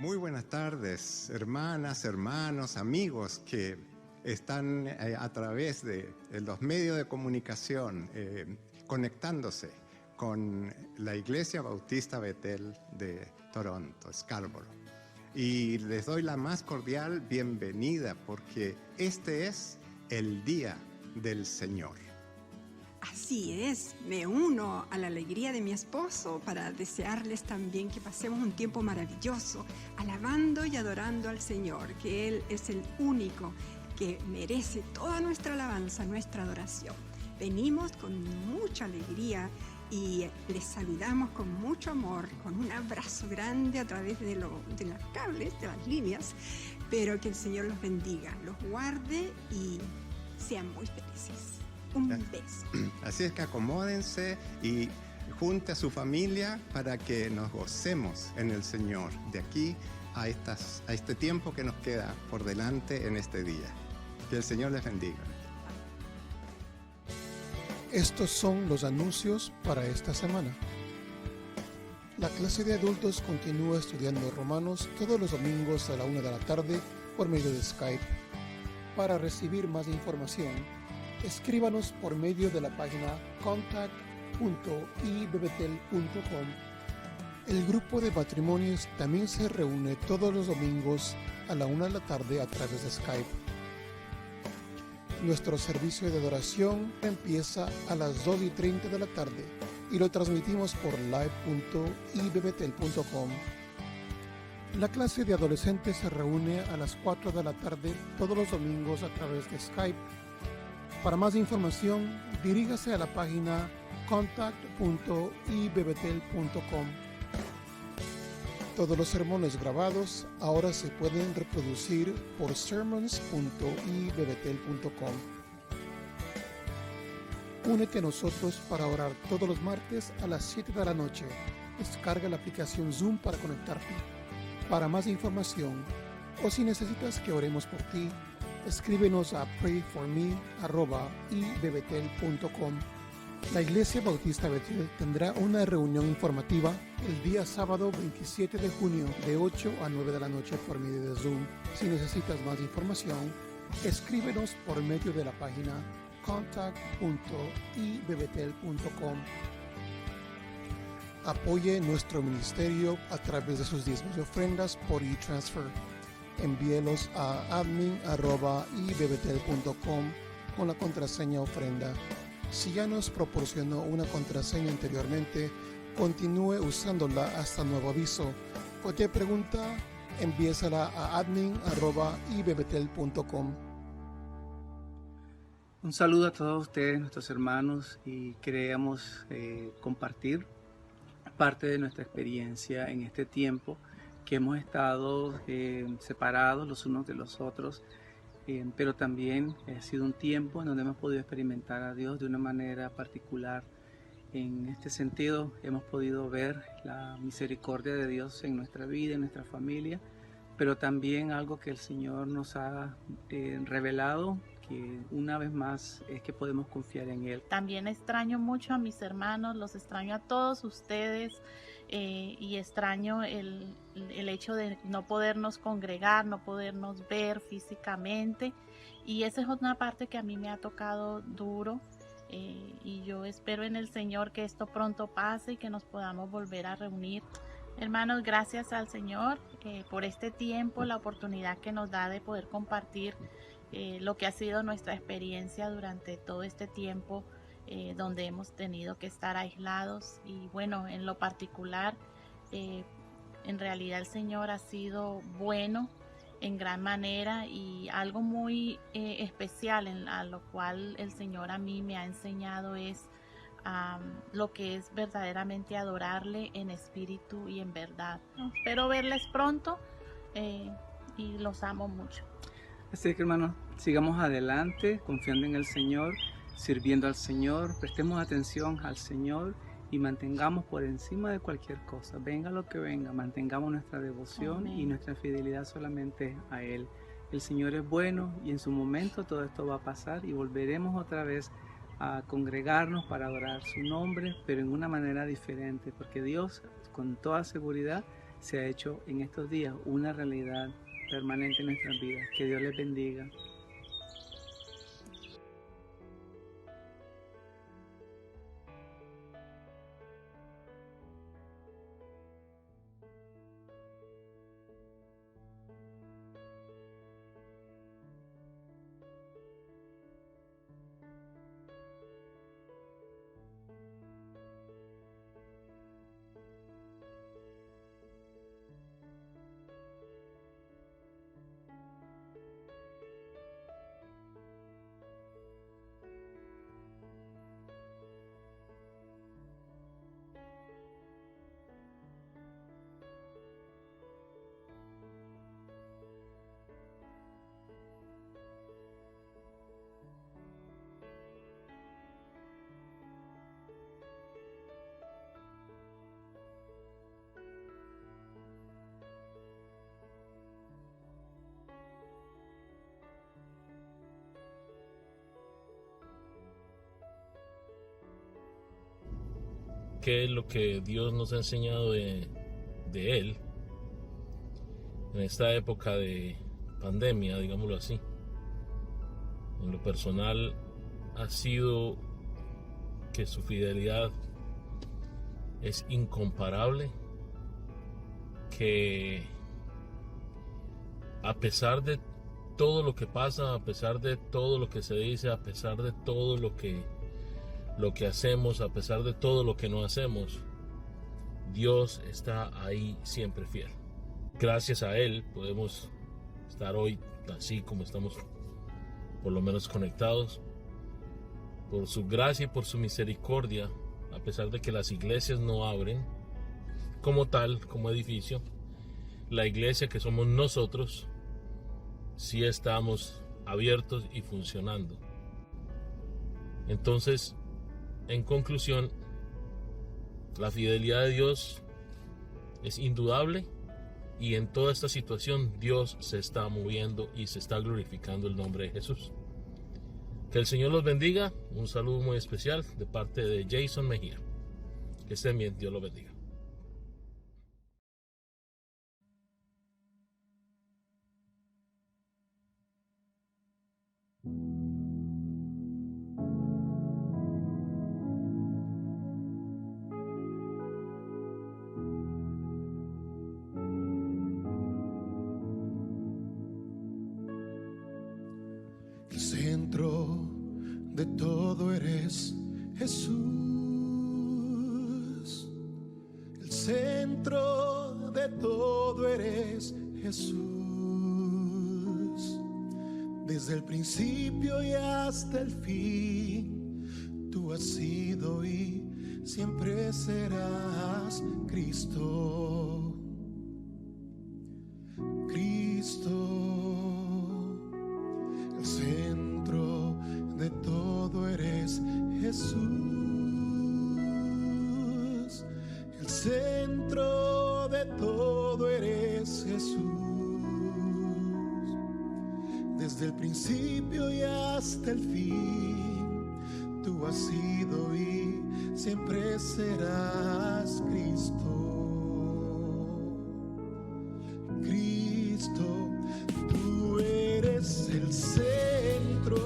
Muy buenas tardes, hermanas, hermanos, amigos que están a través de los medios de comunicación conectándose con la Iglesia Bautista Betel de Toronto, Scarborough. Y les doy la más cordial bienvenida porque este es el Día del Señor. Así es, me uno a la alegría de mi esposo para desearles también que pasemos un tiempo maravilloso, alabando y adorando al Señor, que Él es el único que merece toda nuestra alabanza, nuestra adoración. Venimos con mucha alegría y les saludamos con mucho amor, con un abrazo grande a través de los cables, de las líneas, pero que el Señor los bendiga, los guarde y sean muy felices. Un beso. Así es que acomódense y junte a su familia para que nos gocemos en el Señor de aquí a este tiempo que nos queda por delante en este día. Que el Señor les bendiga. Estos son los anuncios para esta semana. La clase de adultos continúa estudiando Romanos todos los domingos a la 1 de la tarde por medio de Skype. Para recibir más información, escríbanos por medio de la página contact.ibebetel.com. El grupo de matrimonios también se reúne todos los domingos a la 1 de la tarde a través de Skype. Nuestro servicio de adoración empieza a las 2:30 de la tarde y lo transmitimos por live.ibebetel.com. La clase de adolescentes se reúne a las 4 de la tarde todos los domingos a través de Skype. Para más información, dirígase a la página contact.ibebetel.com. Todos los sermones grabados ahora se pueden reproducir por sermons.ibebetel.com. Únete a nosotros para orar todos los martes a las 7 de la noche. Descarga la aplicación Zoom para conectarte. Para más información, o si necesitas que oremos por ti, escríbenos a prayforme@ibebetel.com. La Iglesia Bautista Betel tendrá una reunión informativa el día sábado 27 de junio de 8 a 9 de la noche por medio de Zoom. Si necesitas más información, escríbenos por medio de la página contact.ibebetel.com. Apoye nuestro ministerio a través de sus diezmos y ofrendas por e-transfer. Envíelos a admin@ibebetel.com con la contraseña ofrenda. Si ya nos proporcionó una contraseña anteriormente, continúe usándola hasta nuevo aviso. Cualquier pregunta, envíesela a admin@ibebetel.com. Un saludo a todos ustedes, nuestros hermanos, y queríamos compartir parte de nuestra experiencia en este tiempo que hemos estado separados los unos de los otros, pero también ha sido un tiempo en donde hemos podido experimentar a Dios de una manera particular. En este sentido hemos podido ver la misericordia de Dios en nuestra vida, en nuestra familia, pero también algo que el Señor nos ha revelado, que una vez más es que podemos confiar en Él. También extraño mucho a mis hermanos, los extraño a todos ustedes, y extraño el hecho de no podernos congregar, no podernos ver físicamente, y esa es una parte que a mí me ha tocado duro, y yo espero en el Señor que esto pronto pase y que nos podamos volver a reunir. Hermanos, gracias al Señor por este tiempo, la oportunidad que nos da de poder compartir lo que ha sido nuestra experiencia durante todo este tiempo, donde hemos tenido que estar aislados. Y bueno, en lo particular, en realidad el Señor ha sido bueno en gran manera, y algo muy especial a lo cual el Señor a mí me ha enseñado es lo que es verdaderamente adorarle en espíritu y en verdad. Espero verles pronto, y los amo mucho. Así que, hermanos, sigamos adelante confiando en el Señor, sirviendo al Señor, prestemos atención al Señor y mantengamos por encima de cualquier cosa, venga lo que venga, mantengamos nuestra devoción. Amén. Y nuestra fidelidad solamente a Él. El Señor es bueno y en su momento todo esto va a pasar y volveremos otra vez a congregarnos para adorar su nombre, pero en una manera diferente, porque Dios con toda seguridad se ha hecho en estos días una realidad permanente en nuestras vidas. Que Dios les bendiga. ¿Qué es lo que Dios nos ha enseñado de Él en esta época de pandemia, digámoslo así? En lo personal ha sido que su fidelidad es incomparable, que a pesar de todo lo que pasa, a pesar de todo lo que se dice, a pesar de todo lo que hacemos, a pesar de todo lo que no hacemos, Dios está ahí siempre fiel. Gracias a Él podemos estar hoy así como estamos, por lo menos conectados. Por su gracia y por su misericordia, a pesar de que las iglesias no abren como tal, como edificio, la iglesia que somos nosotros sí estamos abiertos y funcionando. Entonces, en conclusión, la fidelidad de Dios es indudable y en toda esta situación Dios se está moviendo y se está glorificando el nombre de Jesús. Que el Señor los bendiga. Un saludo muy especial de parte de Jason Mejía. Que estén bien, Dios los bendiga. El centro de todo eres Jesús. El centro de todo eres Jesús. Desde el principio y hasta el fin, tú has sido y siempre serás Cristo. El centro de todo eres Jesús. El centro de todo eres Jesús. Desde el principio y hasta el fin, tú has sido y siempre serás Cristo. Tú eres el centro,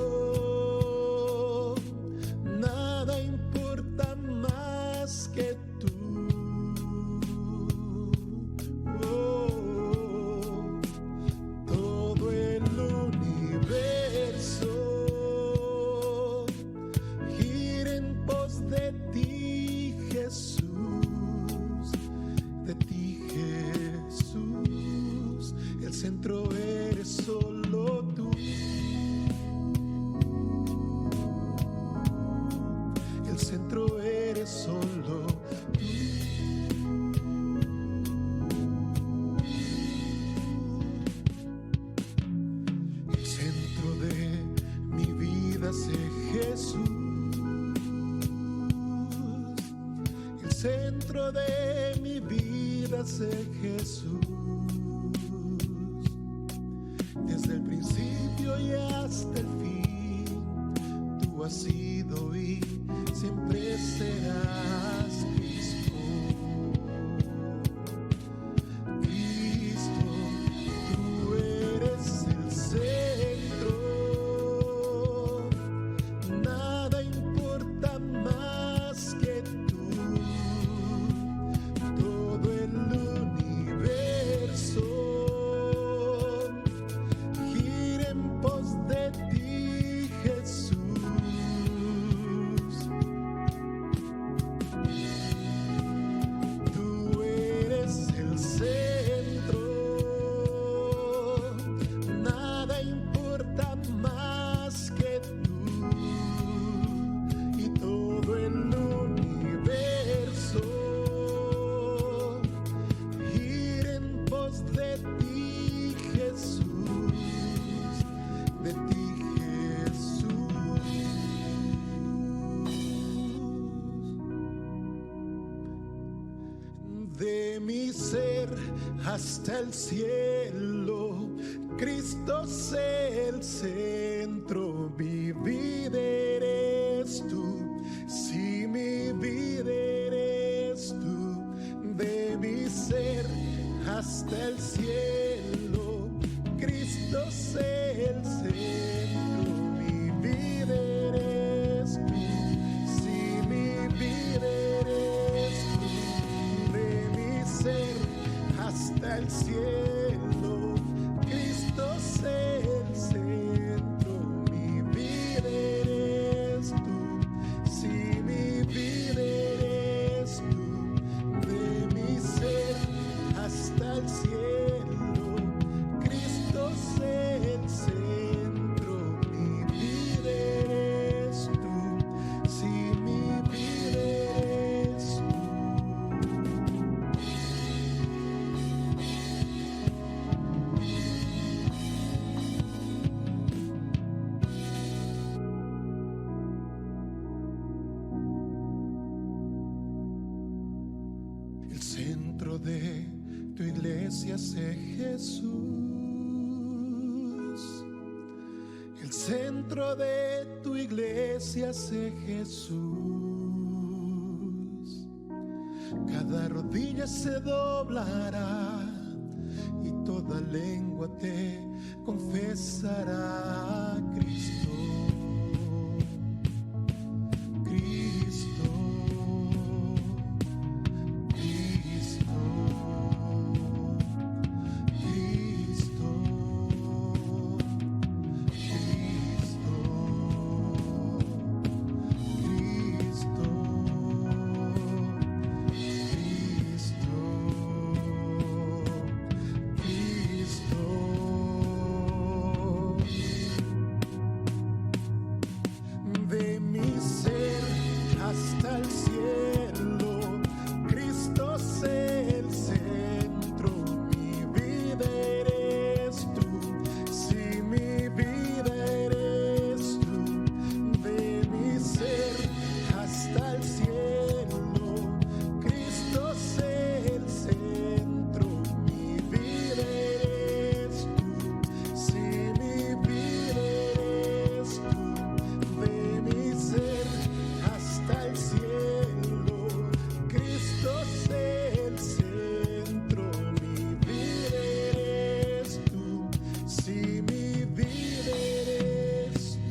nada importa más que tú. Todo el universo gira en pos de ti, Jesús, de ti, Jesús. El centro eres solo tú. El centro eres solo tú. El centro de mi vida es Jesús. El centro de mi vida es Jesús. Desde el principio y hasta el fin, tú has sido y siempre serás Cristo. ser hasta el cielo. Cristo sé el centro, mi vida eres tú. Si mi vida eres tú, de mi ser hasta el cielo. Cristo sé el centro, mi vida eres tú. Si mi vida eres tú, de mi ser hasta el cielo. Cristo sé el centro, mi vida eres tú. Si mi vida eres tú, de mi ser hasta el cielo. Cristo sé el centro, mi vida eres tú. Si mi vida eres tú. El centro de tu iglesia sé Jesús. El centro de tu iglesia sé Jesús. Cada rodilla se doblará y toda lengua te confesará. Cristo, Cristo, Cristo, Cristo, Cristo, Cristo, Cristo, de mi ser hasta el cielo. Cristo sé el centro, mi vida eres tú. Si mi vida eres tú, de mi ser hasta el cielo. Cristo sé el centro, mi vida eres tú. Si mi vida eres tú, de mi ser hasta el cielo. Cristo sé el centro, mi vida eres tú. Si mi vida eres tú.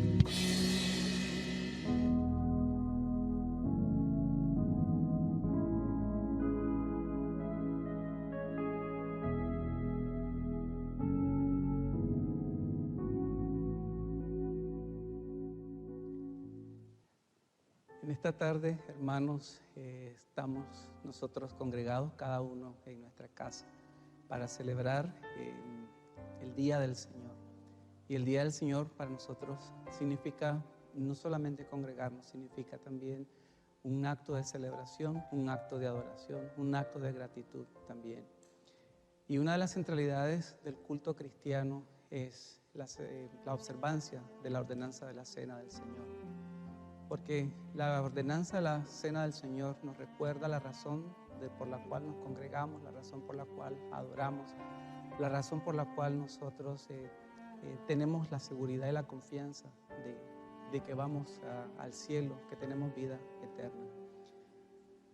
En esta tarde, hermanos, estamos nosotros congregados, cada uno en nuestra casa, para celebrar el Día del Señor. Y el Día del Señor para nosotros significa no solamente congregarnos, significa también un acto de celebración, un acto de adoración, un acto de gratitud también. Y una de las centralidades del culto cristiano es la observancia de la ordenanza de la Cena del Señor. Porque la ordenanza de la Cena del Señor nos recuerda la razón por la cual nos congregamos, la razón por la cual adoramos, la razón por la cual nosotros tenemos la seguridad y la confianza de que vamos al cielo, que tenemos vida eterna.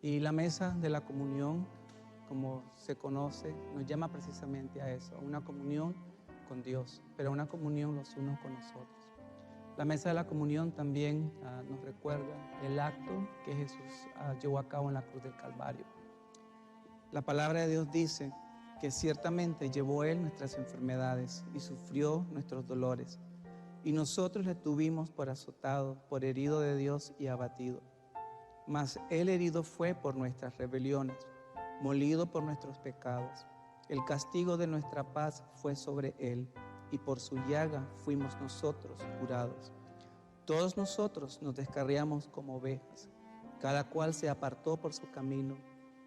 Y la mesa de la comunión, como se conoce, nos llama precisamente a eso, a una comunión con Dios, pero a una comunión los unos con nosotros. La mesa de la comunión también nos recuerda el acto que Jesús llevó a cabo en la cruz del Calvario. La palabra de Dios dice que ciertamente llevó Él nuestras enfermedades y sufrió nuestros dolores. Y nosotros le tuvimos por azotado, por herido de Dios y abatido. Mas Él herido fue por nuestras rebeliones, molido por nuestros pecados. El castigo de nuestra paz fue sobre Él, y por su llaga fuimos nosotros curados. Todos nosotros nos descarriamos como ovejas, cada cual se apartó por su camino,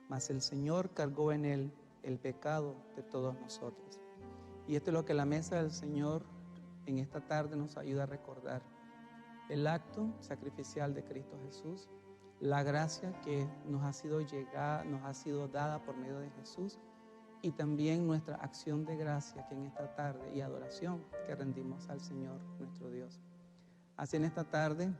mas el Señor cargó en Él el pecado de todos nosotros. Y esto es lo que la mesa del Señor en esta tarde nos ayuda a recordar: el acto sacrificial de Cristo Jesús, la gracia que nos ha sido dada por medio de Jesús, y también nuestra acción de gracia que en esta tarde y adoración que rendimos al Señor nuestro Dios. Así en esta tarde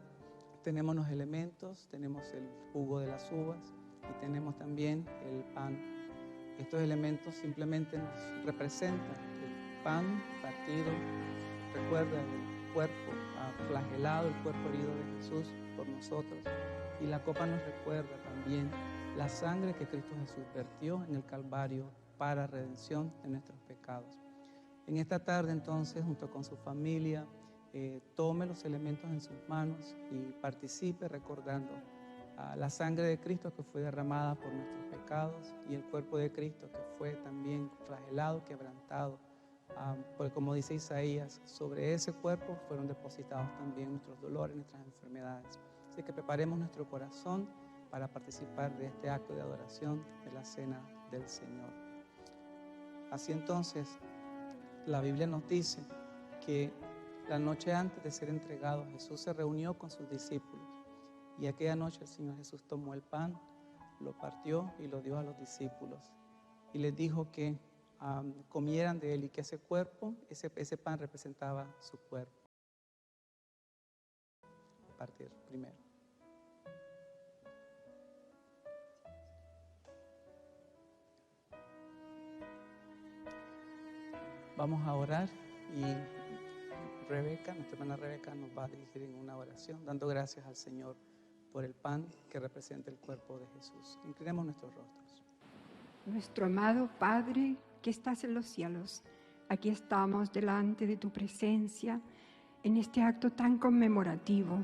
tenemos los elementos, tenemos el jugo de las uvas y tenemos también el pan. Estos elementos simplemente nos representan el pan partido, recuerda el cuerpo flagelado, el cuerpo herido de Jesús por nosotros, y la copa nos recuerda también la sangre que Cristo Jesús vertió en el Calvario para redención de nuestros pecados. En esta tarde entonces, junto con su familia, tome los elementos en sus manos y participe recordando la sangre de Cristo que fue derramada por nuestros pecados y el cuerpo de Cristo que fue también flagelado, quebrantado, porque como dice Isaías, sobre ese cuerpo fueron depositados también nuestros dolores, nuestras enfermedades. Así que preparemos nuestro corazón para participar de este acto de adoración de la cena del Señor. Así entonces, la Biblia nos dice que la noche antes de ser entregado, Jesús se reunió con sus discípulos y aquella noche el Señor Jesús tomó el pan, lo partió y lo dio a los discípulos y les dijo que comieran de él y que ese cuerpo, ese pan representaba su cuerpo. Partir primero. Vamos a orar y Rebeca, nuestra hermana Rebeca, nos va a dirigir en una oración, dando gracias al Señor por el pan que representa el cuerpo de Jesús. Inclinemos nuestros rostros. Nuestro amado Padre que estás en los cielos, aquí estamos delante de tu presencia en este acto tan conmemorativo,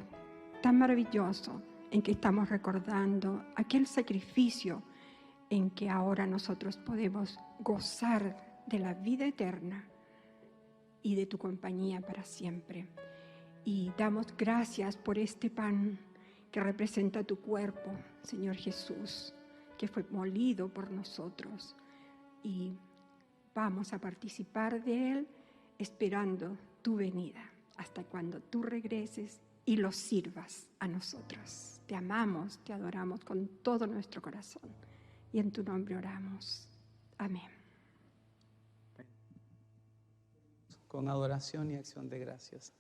tan maravilloso, en que estamos recordando aquel sacrificio en que ahora nosotros podemos gozar de la vida eterna y de tu compañía para siempre. Y damos gracias por este pan que representa tu cuerpo, Señor Jesús, que fue molido por nosotros. Y vamos a participar de él esperando tu venida, hasta cuando tú regreses y lo sirvas a nosotros. Te amamos, te adoramos con todo nuestro corazón. Y en tu nombre oramos. Amén. Con adoración y acción de gracias.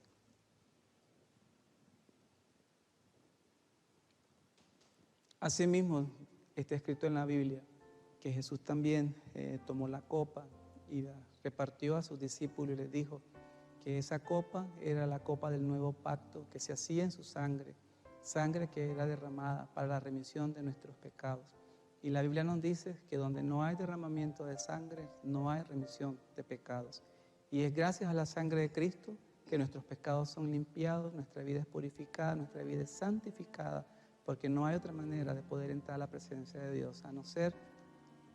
Asimismo, está escrito en la Biblia que Jesús también tomó la copa y la repartió a sus discípulos y les dijo que esa copa era la copa del nuevo pacto que se hacía en su sangre, sangre que era derramada para la remisión de nuestros pecados. Y la Biblia nos dice que donde no hay derramamiento de sangre, no hay remisión de pecados. Y es gracias a la sangre de Cristo que nuestros pecados son limpiados, nuestra vida es purificada, nuestra vida es santificada, porque no hay otra manera de poder entrar a la presencia de Dios, a no ser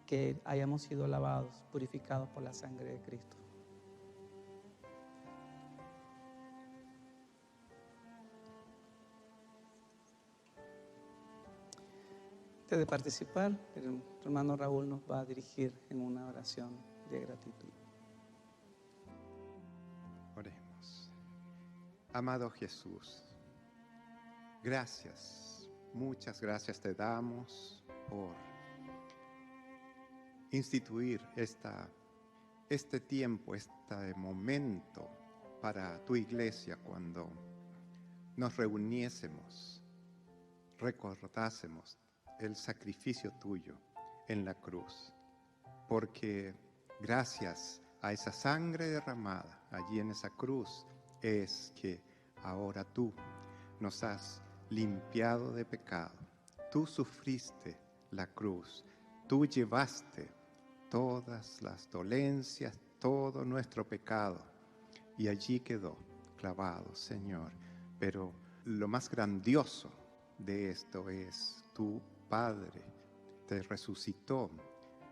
que hayamos sido lavados, purificados por la sangre de Cristo. Antes de participar, el hermano Raúl nos va a dirigir en una oración de gratitud. Oremos. Amado Jesús, gracias, muchas gracias te damos por instituir este tiempo, este momento para tu iglesia cuando nos reuniésemos, recordásemos el sacrificio tuyo en la cruz, porque gracias a esa sangre derramada allí en esa cruz es que ahora tú nos has limpiado de pecado. Tú sufriste la cruz, tú llevaste todas las dolencias, todo nuestro pecado, y allí quedó clavado, Señor. Pero lo más grandioso de esto es tu Padre te resucitó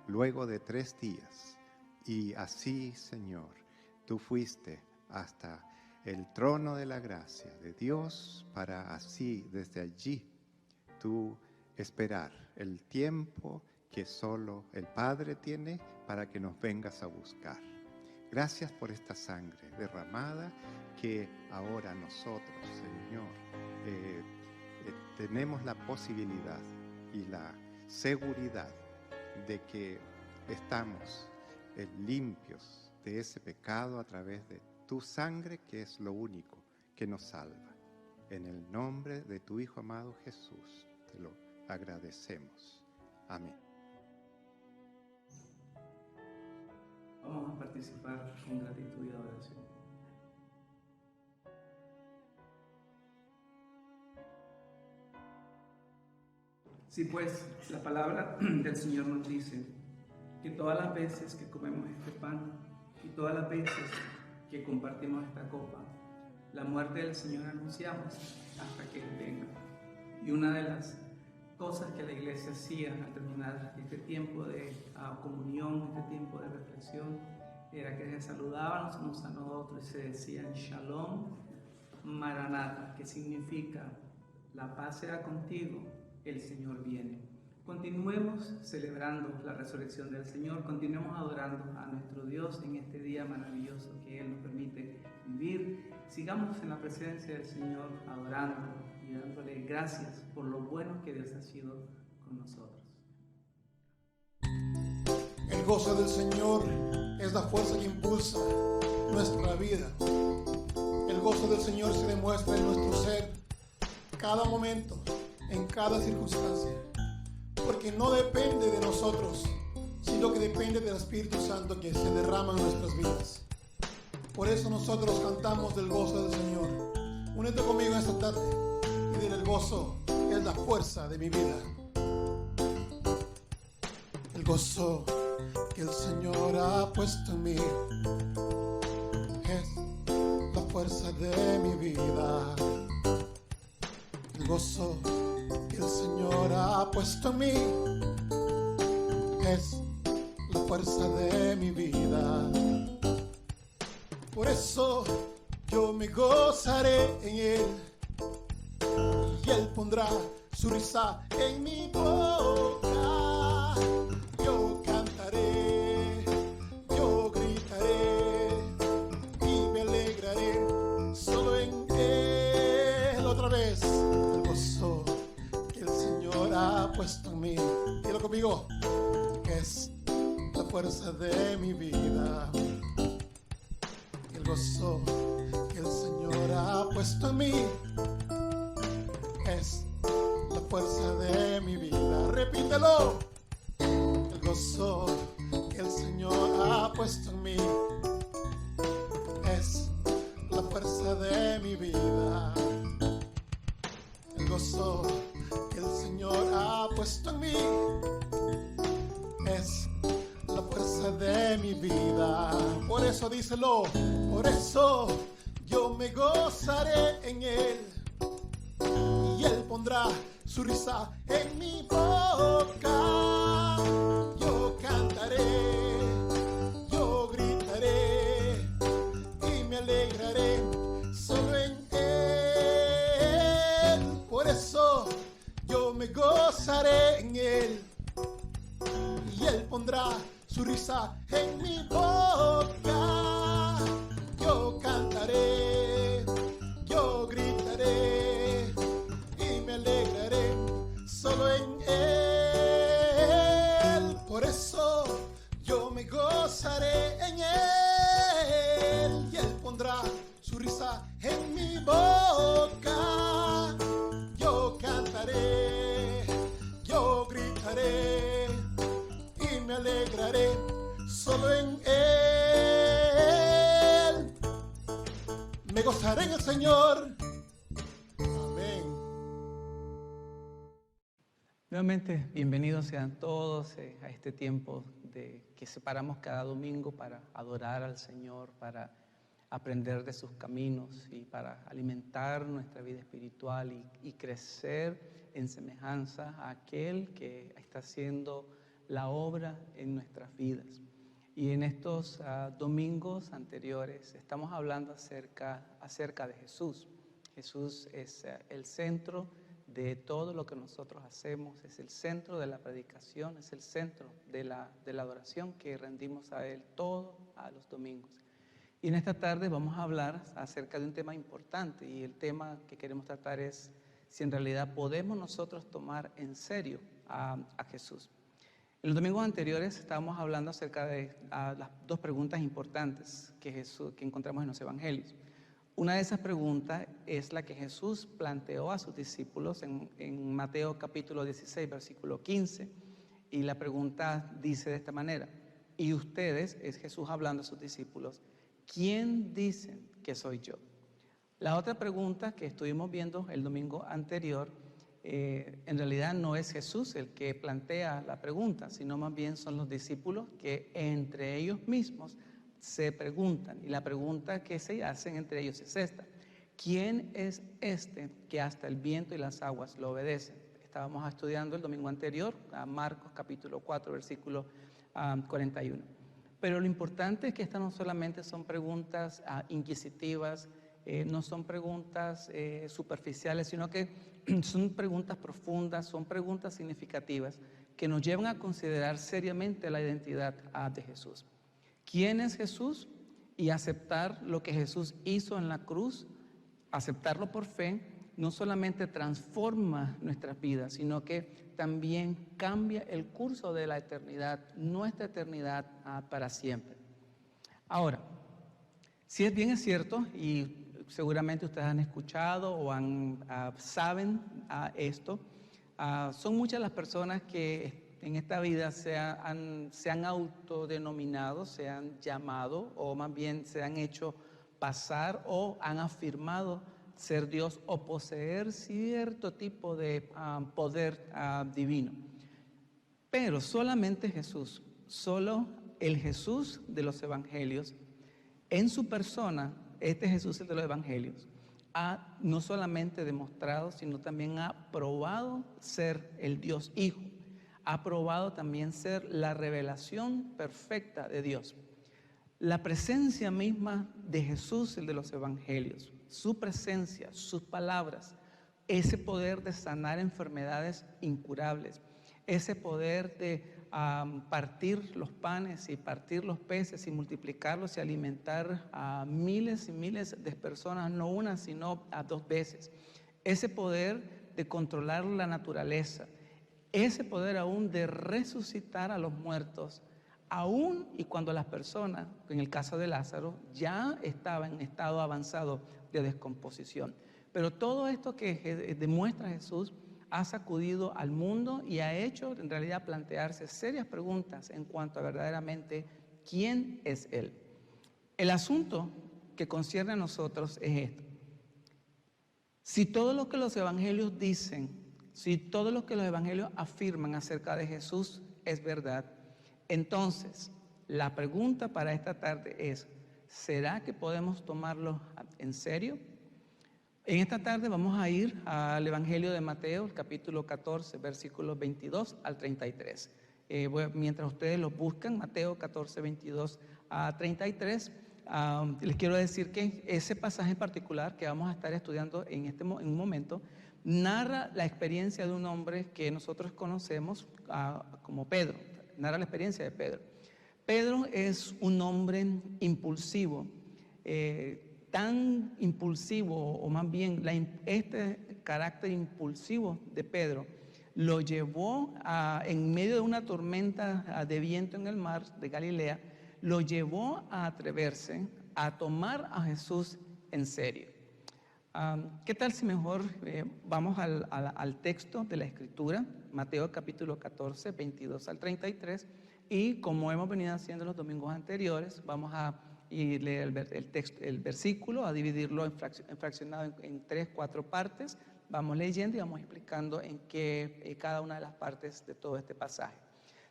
luego de 3 días, y así, Señor, tú fuiste hasta el trono de la gracia de Dios para así, desde allí, tú esperar el tiempo que solo el Padre tiene para que nos vengas a buscar. Gracias por esta sangre derramada que ahora nosotros, Señor, tenemos la posibilidad y la seguridad de que estamos limpios de ese pecado a través de tu sangre, que es lo único que nos salva. En el nombre de tu Hijo amado Jesús, te lo agradecemos. Amén. Vamos a participar con gratitud y adoración. Sí, pues la palabra del Señor nos dice que todas las veces que comemos este pan y todas las veces que compartimos esta copa, la muerte del Señor anunciamos hasta que Él venga. Y una de las cosas que la iglesia hacía al terminar este tiempo de comunión, este tiempo de reflexión, era que se saludaban unos a los otros y se decían Shalom Maranatha, que significa la paz sea contigo, el Señor viene. Continuemos celebrando la resurrección del Señor, continuemos adorando a nuestro Dios en este día maravilloso que Él nos permite vivir. Sigamos en la presencia del Señor adorándolo y dándole gracias por lo bueno que Dios ha sido con nosotros. El gozo del Señor es la fuerza que impulsa nuestra vida. El gozo del Señor se demuestra en nuestro ser cada momento, en cada circunstancia, porque no depende de nosotros, sino que depende del Espíritu Santo que se derrama en nuestras vidas. Por eso nosotros cantamos del gozo del Señor. Únete conmigo esta tarde y dile: el gozo es la fuerza de mi vida. El gozo que el Señor ha puesto en mí es la fuerza de mi vida. El gozo que el Señor ha puesto en mí es la fuerza de mi vida. Por eso yo me gozaré en Él y Él pondrá su risa en mi boca. Yo cantaré, yo gritaré y me alegraré solo en Él. Otra vez, el gozo que el Señor ha puesto en mí, dilo conmigo, es la fuerza de mi vida. El gozo que el Señor ha puesto en mí es la fuerza de mi vida. Repítelo. El gozo que el Señor ha puesto en mí es la fuerza de mi vida. El gozo que el Señor ha puesto en mí es la fuerza de mi vida. Por eso díselo, por eso yo me gozaré en Él y Él pondrá su risa en mi boca. Yo cantaré, yo gritaré y me alegraré solo en Él. Por eso yo me gozaré en Él y Él pondrá su risa en mi boca. Yo cantaré, yo gritaré y me alegraré solo en Él. Por eso yo me gozaré en Él y Él pondrá su risa en mi boca. Yo cantaré, yo gritaré y me alegraré solo en Él. Me gozaré en el Señor. Amén. Nuevamente, bienvenidos sean todos a este tiempo que separamos cada domingo para adorar al Señor, para aprender de sus caminos y para alimentar nuestra vida espiritual y crecer en semejanza a aquel que está haciendo la obra en nuestras vidas. Y en estos domingos anteriores estamos hablando acerca de Jesús. Jesús es el centro de todo lo que nosotros hacemos, es el centro de la predicación, es el centro de la adoración que rendimos a Él todos los domingos. Y en esta tarde vamos a hablar acerca de un tema importante, y el tema que queremos tratar es si en realidad podemos nosotros tomar en serio a Jesús. En los domingos anteriores estábamos hablando acerca de las dos preguntas importantes que encontramos en los evangelios. Una de esas preguntas es la que Jesús planteó a sus discípulos en Mateo capítulo 16, versículo 15. Y la pregunta dice de esta manera: y ustedes, es Jesús hablando a sus discípulos, ¿quién dicen que soy yo? La otra pregunta que estuvimos viendo el domingo anterior, en realidad no es Jesús el que plantea la pregunta, sino más bien son los discípulos que entre ellos mismos se preguntan. Y la pregunta que se hacen entre ellos es esta: ¿quién es este que hasta el viento y las aguas lo obedecen? Estábamos estudiando el domingo anterior a Marcos capítulo 4, versículo 41. Pero lo importante es que estas no solamente son preguntas inquisitivas, no son preguntas superficiales, sino que son preguntas profundas, son preguntas significativas que nos llevan a considerar seriamente la identidad de Jesús. ¿Quién es Jesús? Y aceptar lo que Jesús hizo en la cruz, aceptarlo por fe, no solamente transforma nuestras vidas, sino que también cambia el curso de la eternidad, nuestra eternidad para siempre. Ahora, si es bien es cierto, y seguramente ustedes han escuchado o saben esto, son muchas las personas que en esta vida se han autodenominado, se han llamado, o más bien se han hecho pasar o han afirmado ser Dios o poseer cierto tipo de poder divino. Pero solamente Jesús, solo el Jesús de los evangelios, en su persona, este Jesús de los evangelios, ha no solamente demostrado, sino también ha probado ser el Dios Hijo. Ha probado también ser la revelación perfecta de Dios. La presencia misma de Jesús, el de los evangelios, su presencia, sus palabras, ese poder de sanar enfermedades incurables, ese poder de partir los panes y partir los peces y multiplicarlos y alimentar a miles y miles de personas, no una, sino a 2 veces. Ese poder de controlar la naturaleza, ese poder aún de resucitar a los muertos, aún y cuando las personas, en el caso de Lázaro, ya estaban en estado avanzado de descomposición. Pero todo esto que demuestra Jesús ha sacudido al mundo y ha hecho en realidad plantearse serias preguntas en cuanto a verdaderamente quién es Él. El asunto que concierne a nosotros es esto: si todo lo que los evangelios dicen, si todo lo que los evangelios afirman acerca de Jesús es verdad, entonces la pregunta para esta tarde es: ¿será que podemos tomarlo en serio? En esta tarde vamos a ir al Evangelio de Mateo, el capítulo 14, versículos 22 al 33. Mientras ustedes lo buscan, Mateo 14, 22 a 33, les quiero decir que ese pasaje en particular que vamos a estar estudiando en un momento, narra la experiencia de un hombre que nosotros conocemos como Pedro, narra la experiencia de Pedro. Pedro es un hombre impulsivo, tan impulsivo, o más bien este carácter impulsivo de Pedro lo llevó en medio de una tormenta de viento en el mar de Galilea, lo llevó a atreverse a tomar a Jesús en serio. ¿Qué tal si mejor vamos al texto de la Escritura, Mateo capítulo 14, 22 al 33, y como hemos venido haciendo los domingos anteriores, vamos a leer el versículo, a dividirlo fraccionado en 3, 4 partes. Vamos leyendo y vamos explicando en qué cada una de las partes de todo este pasaje.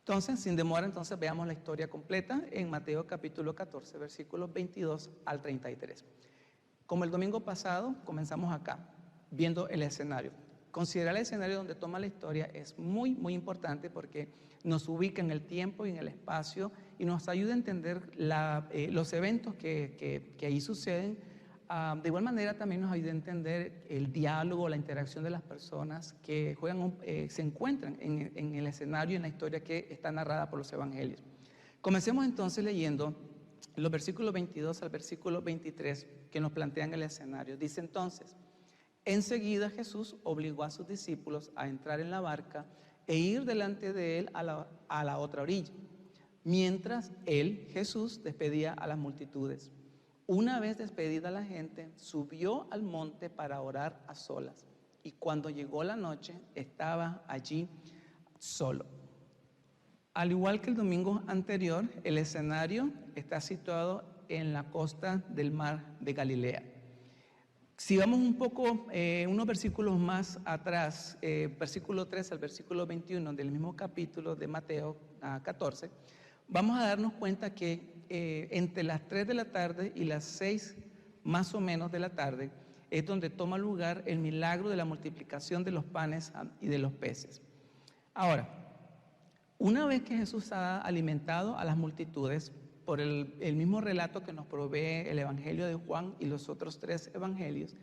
Entonces, sin demora, entonces veamos la historia completa en Mateo capítulo 14, versículos 22 al 33. Como el domingo pasado, comenzamos acá, viendo el escenario. Considerar el escenario donde toma la historia es muy, muy importante porque nos ubica en el tiempo y en el espacio y nos ayuda a entender los eventos que ahí suceden. De igual manera también nos ayuda a entender el diálogo, la interacción de las personas que se encuentran en el escenario y en la historia que está narrada por los evangelios. Comencemos entonces leyendo los versículos 22 al versículo 23 que nos plantean el escenario. Dice entonces: enseguida Jesús obligó a sus discípulos a entrar en la barca e ir delante de él a la otra orilla, mientras él, Jesús, despedía a las multitudes. Una vez despedida la gente, subió al monte para orar a solas, y cuando llegó la noche, estaba allí solo. Al igual que el domingo anterior, el escenario está situado en la costa del mar de Galilea. Si vamos un poco, unos versículos más atrás, versículo 3 al versículo 21 del mismo capítulo de Mateo 14, vamos a darnos cuenta que entre las 3 de la tarde y las 6 más o menos de la tarde es donde toma lugar el milagro de la multiplicación de los panes y de los peces. Ahora, una vez que Jesús ha alimentado a las multitudes, por el mismo relato que nos provee el Evangelio de Juan y los otros 3 evangelios,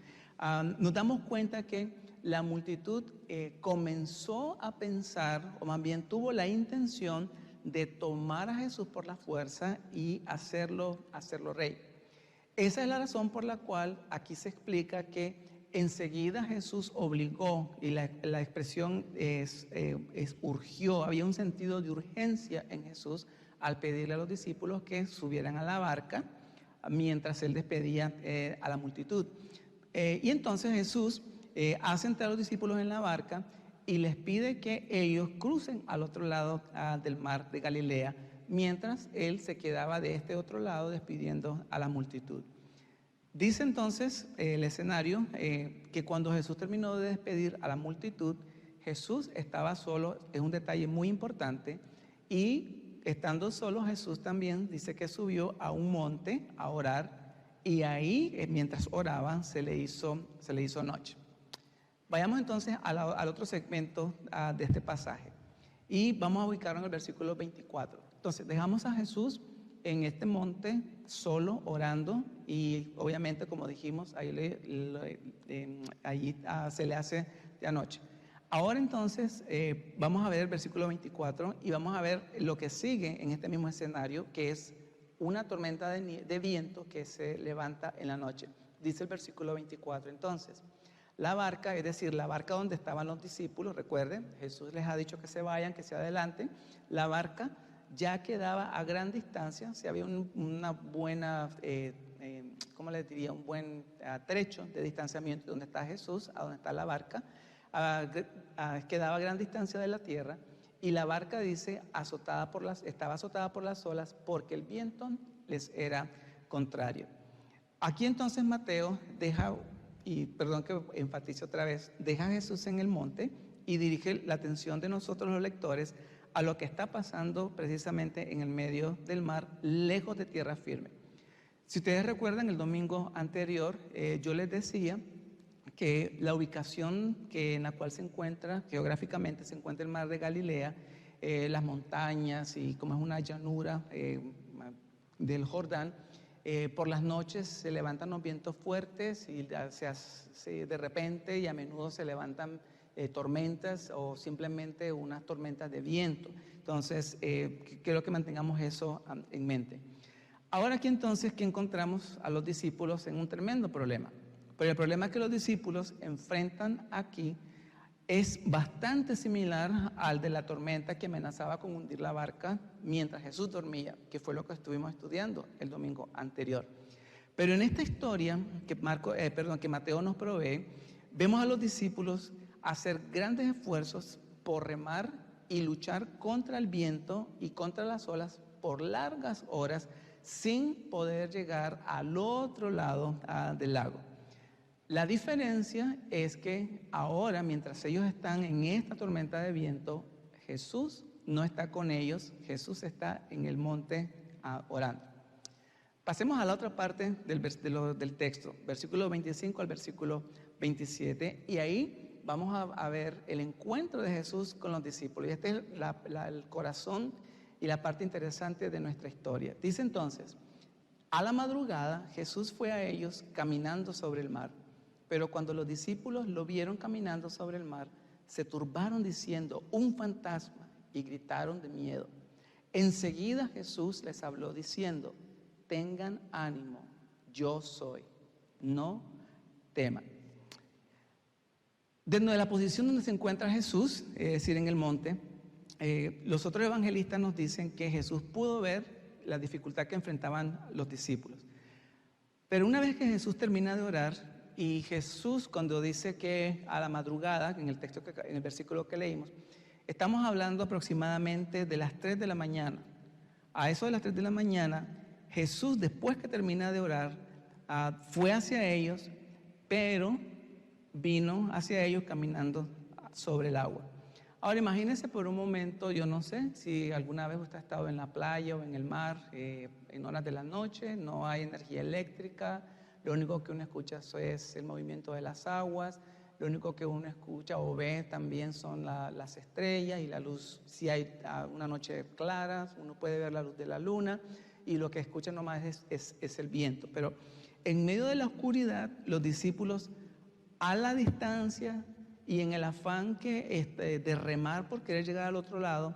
nos damos cuenta que la multitud comenzó a pensar, o más bien tuvo la intención de tomar a Jesús por la fuerza y hacerlo rey. Esa es la razón por la cual aquí se explica que enseguida Jesús obligó, y la expresión es urgió, había un sentido de urgencia en Jesús al pedirle a los discípulos que subieran a la barca mientras él despedía a la multitud. Y entonces Jesús hace entrar a los discípulos en la barca y les pide que ellos crucen al otro lado del mar de Galilea, mientras él se quedaba de este otro lado despidiendo a la multitud. Dice entonces el escenario que cuando Jesús terminó de despedir a la multitud, Jesús estaba solo, es un detalle muy importante, y estando solo Jesús también dice que subió a un monte a orar, y ahí mientras oraba se le hizo noche. Vayamos entonces al otro segmento de este pasaje y vamos a ubicarlo en el versículo 24. Entonces dejamos a Jesús en este monte solo orando, y obviamente, como dijimos, allí se le hace de anoche. Ahora entonces vamos a ver el versículo 24 y vamos a ver lo que sigue en este mismo escenario, que es una tormenta de viento que se levanta en la noche. Dice el versículo 24, entonces, la barca, es decir, la barca donde estaban los discípulos, recuerden, Jesús les ha dicho que se vayan, que se adelanten, la barca ya quedaba a gran distancia, si había una buena, ¿cómo les diría? Un buen trecho de distanciamiento donde está Jesús, a donde está la barca, quedaba a gran distancia de la tierra, y la barca, dice, estaba azotada por las olas porque el viento les era contrario. Aquí entonces Mateo deja, y perdón que enfatice otra vez, deja a Jesús en el monte y dirige la atención de nosotros los lectores a lo que está pasando precisamente en el medio del mar, lejos de tierra firme. Si ustedes recuerdan, el domingo anterior yo les decía que la ubicación en la cual se encuentra, geográficamente se encuentra el mar de Galilea, las montañas, y como es una llanura del Jordán, por las noches se levantan los vientos fuertes y de repente y a menudo se levantan tormentas o simplemente unas tormentas de viento. Entonces, quiero que mantengamos eso en mente. Ahora aquí entonces que encontramos a los discípulos en un tremendo problema. Pero el problema que los discípulos enfrentan aquí es bastante similar al de la tormenta que amenazaba con hundir la barca mientras Jesús dormía, que fue lo que estuvimos estudiando el domingo anterior. Pero en esta historia que Mateo nos provee, vemos a los discípulos hacer grandes esfuerzos por remar y luchar contra el viento y contra las olas por largas horas sin poder llegar al otro lado del lago. La diferencia es que ahora, mientras ellos están en esta tormenta de viento, Jesús no está con ellos, Jesús está en el monte orando. Pasemos a la otra parte del texto, versículo 25 al versículo 27, y ahí vamos a ver el encuentro de Jesús con los discípulos. Y este es el corazón y la parte interesante de nuestra historia. Dice entonces, a la madrugada Jesús fue a ellos caminando sobre el mar. Pero cuando los discípulos lo vieron caminando sobre el mar, se turbaron diciendo, un fantasma, y gritaron de miedo. Enseguida Jesús les habló diciendo, tengan ánimo, yo soy, no teman. Dentro de la posición donde se encuentra Jesús, es decir, en el monte, los otros evangelistas nos dicen que Jesús pudo ver la dificultad que enfrentaban los discípulos. Pero una vez que Jesús termina de orar, y Jesús cuando dice que a la madrugada, en el versículo que leímos, estamos hablando aproximadamente de las 3 de la mañana. A eso de las 3 de la mañana, Jesús, después que termina de orar, fue hacia ellos, pero vino hacia ellos caminando sobre el agua. Ahora imagínense por un momento, yo no sé si alguna vez usted ha estado en la playa o en el mar en horas de la noche, no hay energía eléctrica, lo único que uno escucha es el movimiento de las aguas, lo único que uno escucha o ve también son las estrellas y la luz. Si hay una noche clara, uno puede ver la luz de la luna y lo que escucha nomás es el viento. Pero en medio de la oscuridad, los discípulos a la distancia y en el afán de remar por querer llegar al otro lado,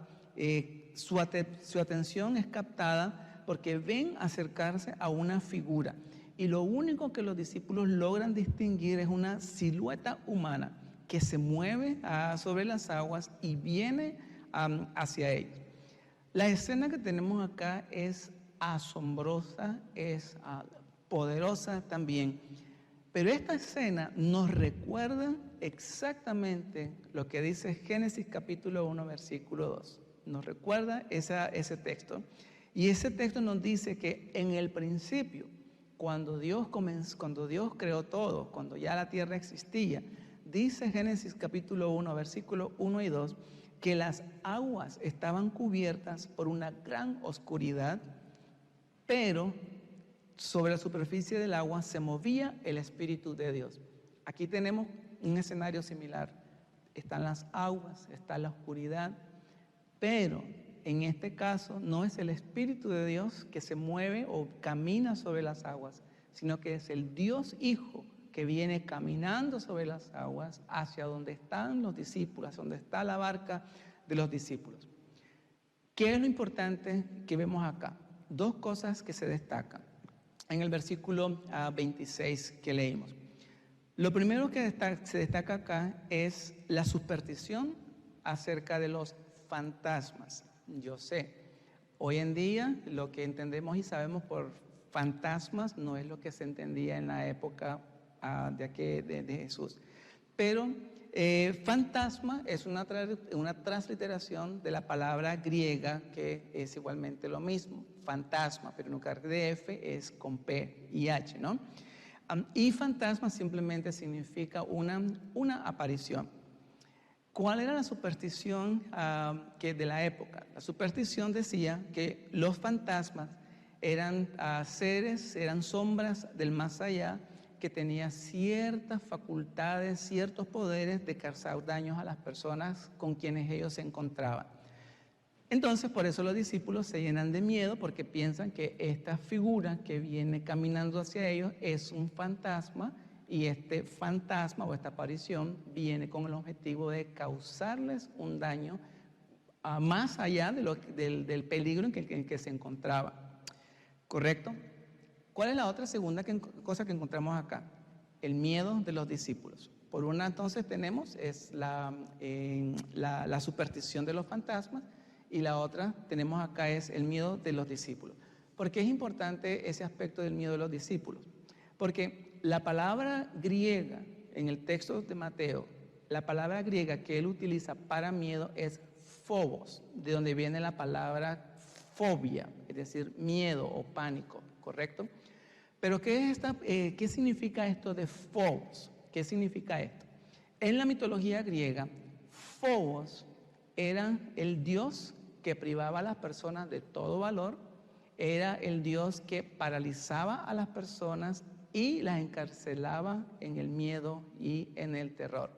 su atención es captada porque ven acercarse a una figura. Y lo único que los discípulos logran distinguir es una silueta humana que se mueve sobre las aguas y viene hacia ellos. La escena que tenemos acá es asombrosa, es poderosa también. Pero esta escena nos recuerda exactamente lo que dice Génesis capítulo 1, versículo 2. Nos recuerda ese texto. Y ese texto nos dice que en el principio, cuando Dios creó todo, cuando ya la tierra existía, dice Génesis capítulo 1, versículo 1 y 2, que las aguas estaban cubiertas por una gran oscuridad, pero sobre la superficie del agua se movía el Espíritu de Dios. Aquí tenemos un escenario similar. Están las aguas, está la oscuridad, pero en este caso no es el Espíritu de Dios que se mueve o camina sobre las aguas, sino que es el Dios Hijo que viene caminando sobre las aguas hacia donde están los discípulos, donde está la barca de los discípulos. ¿Qué es lo importante que vemos acá? Dos cosas que se destacan en el versículo 26 que leímos. Lo primero que se destaca acá es la superstición acerca de los fantasmas. Yo sé, hoy en día lo que entendemos y sabemos por fantasmas no es lo que se entendía en la época de Jesús. Pero fantasma es una transliteración de la palabra griega que es igualmente lo mismo, fantasma, pero en lugar de F es con P y H, ¿no? Y fantasma simplemente significa una aparición. ¿Cuál era la superstición de la época? La superstición decía que los fantasmas eran seres, eran sombras del más allá que tenían ciertas facultades, ciertos poderes de causar daños a las personas con quienes ellos se encontraban. Entonces, por eso los discípulos se llenan de miedo porque piensan que esta figura que viene caminando hacia ellos es un fantasma y este fantasma o esta aparición viene con el objetivo de causarles un daño más allá del peligro en que se encontraba. ¿Correcto? ¿Cuál es la otra segunda cosa que encontramos acá? El miedo de los discípulos. Por una entonces tenemos es la superstición de los fantasmas y la otra tenemos acá es el miedo de los discípulos. ¿Por qué es importante ese aspecto del miedo de los discípulos? Porque la palabra griega en el texto de Mateo, la palabra griega que él utiliza para miedo es phobos, de donde viene la palabra fobia, es decir, miedo o pánico, ¿correcto? Pero ¿qué significa esto de phobos? ¿Qué significa esto? En la mitología griega, Phobos era el dios que privaba a las personas de todo valor, era el dios que paralizaba a las personas y las encarcelaba en el miedo y en el terror.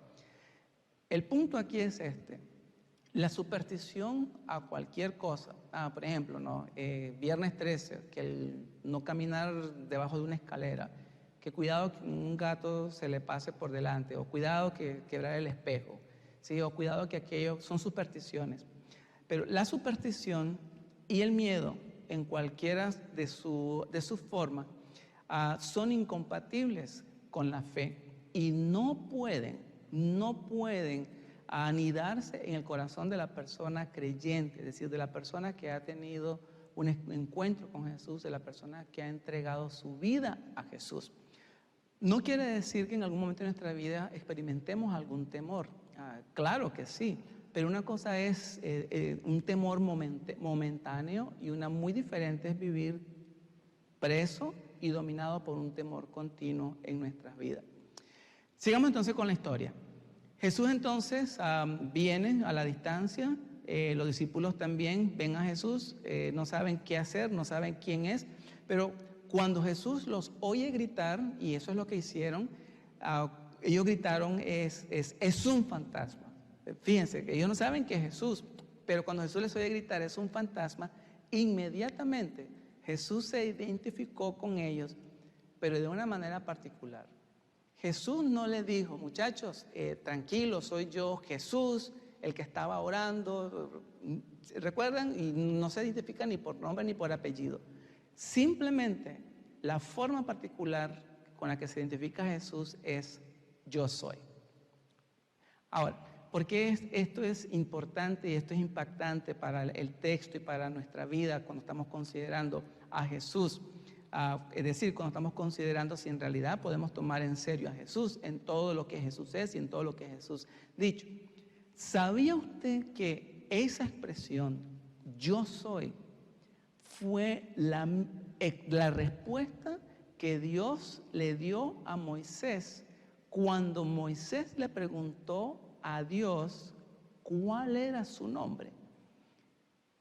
El punto aquí es este: la superstición a cualquier cosa, por ejemplo, viernes 13, que el no caminar debajo de una escalera, que cuidado que un gato se le pase por delante, o cuidado que quebrar el espejo, ¿sí? O cuidado que aquello son supersticiones. Pero la superstición y el miedo, en cualquiera de sus formas, son incompatibles con la fe y no pueden no pueden anidarse en el corazón de la persona creyente, es decir, de la persona que ha tenido un encuentro con Jesús, de la persona que ha entregado su vida a Jesús. No quiere decir que en algún momento de nuestra vida experimentemos algún temor. Claro que sí, pero una cosa es un temor momentáneo y una muy diferente es vivir preso y dominado por un temor continuo en nuestras vidas. Sigamos entonces con la historia. Jesús entonces viene a la distancia, los discípulos también ven a Jesús, no saben qué hacer, no saben quién es, pero cuando Jesús los oye gritar, y eso es lo que hicieron, ellos gritaron, es un fantasma. Fíjense que ellos no saben que es Jesús, pero cuando Jesús les oye gritar, es un fantasma, inmediatamente Jesús se identificó con ellos, pero de una manera particular. Jesús no les dijo, muchachos, tranquilos, soy yo, Jesús, el que estaba orando. ¿Recuerdan? Y no se identifica ni por nombre ni por apellido. Simplemente la forma particular con la que se identifica Jesús es yo soy. Ahora, ¿por qué esto es importante y esto es impactante para el texto y para nuestra vida cuando estamos considerando a Jesús? Es decir, cuando estamos considerando si en realidad podemos tomar en serio a Jesús en todo lo que Jesús es y en todo lo que Jesús ha dicho. ¿Sabía usted que esa expresión, yo soy, fue la respuesta que Dios le dio a Moisés cuando Moisés le preguntó a Dios cuál era su nombre?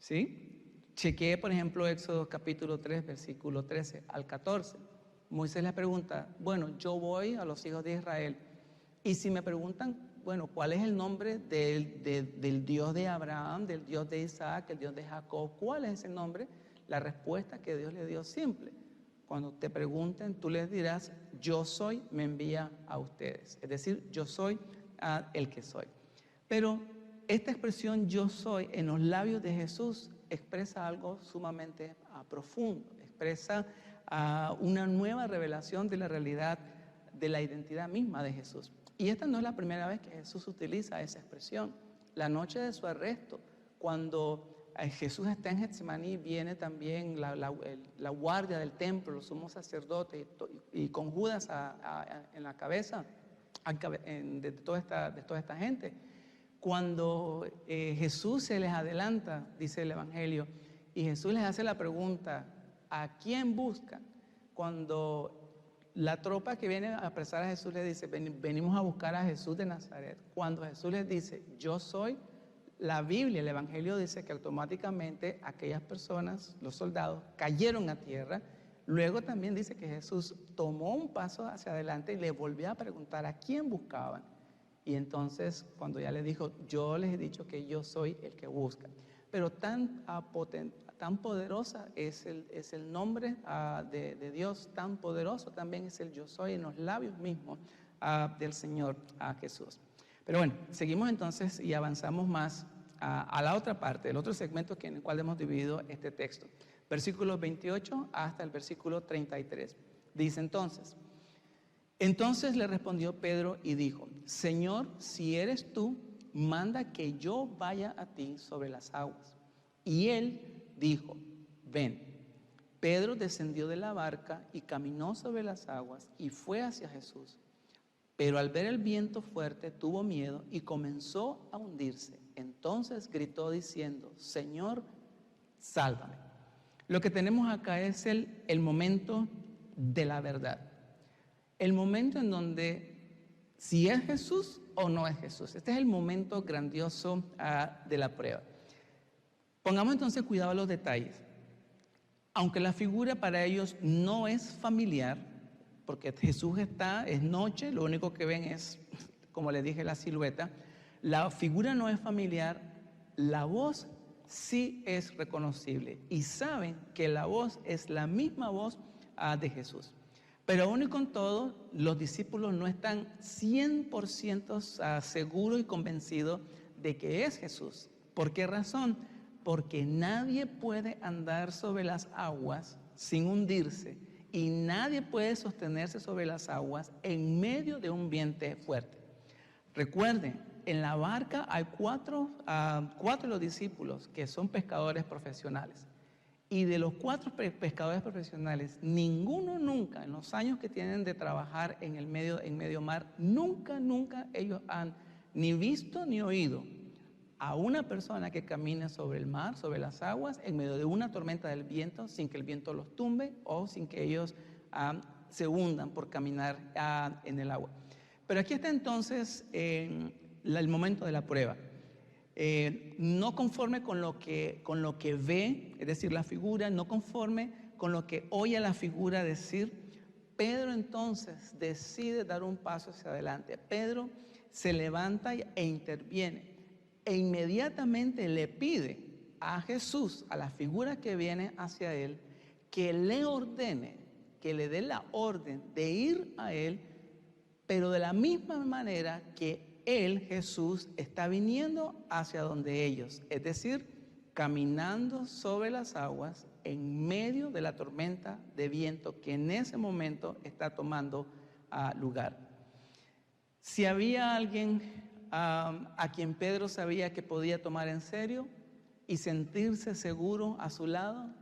¿Sí? Chequeé, por ejemplo, Éxodo capítulo 3, versículo 13 al 14. Moisés le pregunta, bueno, yo voy a los hijos de Israel y si me preguntan, bueno, ¿cuál es el nombre del Dios de Abraham, del Dios de Isaac, el Dios de Jacob? ¿Cuál es ese nombre? La respuesta que Dios le dio simple. Cuando te pregunten, tú les dirás, yo soy, me envía a ustedes. Es decir, yo soy el que soy. Pero esta expresión yo soy en los labios de Jesús expresa algo sumamente profundo, expresa una nueva revelación de la realidad, de la identidad misma de Jesús. Y esta no es la primera vez que Jesús utiliza esa expresión. La noche de su arresto, cuando Jesús está en Getsemaní, viene también la guardia del templo, los sumos sacerdotes, y con Judas en la cabeza de toda esta gente. Cuando Jesús se les adelanta, dice el Evangelio, y Jesús les hace la pregunta, ¿a quién buscan? Cuando la tropa que viene a apresar a Jesús le dice, venimos a buscar a Jesús de Nazaret. Cuando Jesús les dice, yo soy, la Biblia, el Evangelio dice que automáticamente aquellas personas, los soldados, cayeron a tierra. Luego también dice que Jesús tomó un paso hacia adelante y le volvió a preguntar a quién buscaban. Y entonces, cuando ya le dijo, yo les he dicho que yo soy el que busca. Pero tan poderosa es el nombre de Dios, tan poderoso también es el yo soy en los labios mismos del Señor Jesús. Pero bueno, seguimos entonces y avanzamos más a la otra parte, el otro segmento en el cual hemos dividido este texto. Versículos 28 hasta el versículo 33. Dice entonces le respondió Pedro y dijo, Señor, si eres tú, manda que yo vaya a ti sobre las aguas. Y él dijo, ven. Pedro descendió de la barca y caminó sobre las aguas y fue hacia Jesús. Pero al ver el viento fuerte tuvo miedo y comenzó a hundirse. Entonces gritó diciendo, Señor, sálvame. Lo que tenemos acá es el momento de la verdad. El momento en donde si es Jesús o no es Jesús. Este es el momento grandioso de la prueba. Pongamos entonces cuidado a los detalles. Aunque la figura para ellos no es familiar, porque Jesús es noche, lo único que ven es, como les dije, la silueta. La figura no es familiar, la voz sí es reconocible. Y saben que la voz es la misma voz de Jesús. Pero aún y con todo, los discípulos no están 100% seguros y convencidos de que es Jesús. ¿Por qué razón? Porque nadie puede andar sobre las aguas sin hundirse y nadie puede sostenerse sobre las aguas en medio de un viento fuerte. Recuerden, en la barca hay cuatro de los discípulos que son pescadores profesionales. Y de los 4 pescadores profesionales, ninguno nunca, en los años que tienen de trabajar en medio mar, nunca ellos han ni visto ni oído a una persona que camine sobre el mar, sobre las aguas, en medio de una tormenta del viento, sin que el viento los tumbe o sin que ellos se hundan por caminar en el agua. Pero aquí está entonces el momento de la prueba. No conforme con lo que ve, es decir, la figura, no conforme con lo que oye la figura decir, Pedro entonces decide dar un paso hacia adelante. Pedro se levanta e interviene e inmediatamente le pide a Jesús, a la figura que viene hacia él, que le ordene, que le dé la orden de ir a él, pero de la misma manera que él, Jesús, está viniendo hacia donde ellos, es decir, caminando sobre las aguas en medio de la tormenta de viento que en ese momento está tomando lugar. Si había alguien a quien Pedro sabía que podía tomar en serio y sentirse seguro a su lado,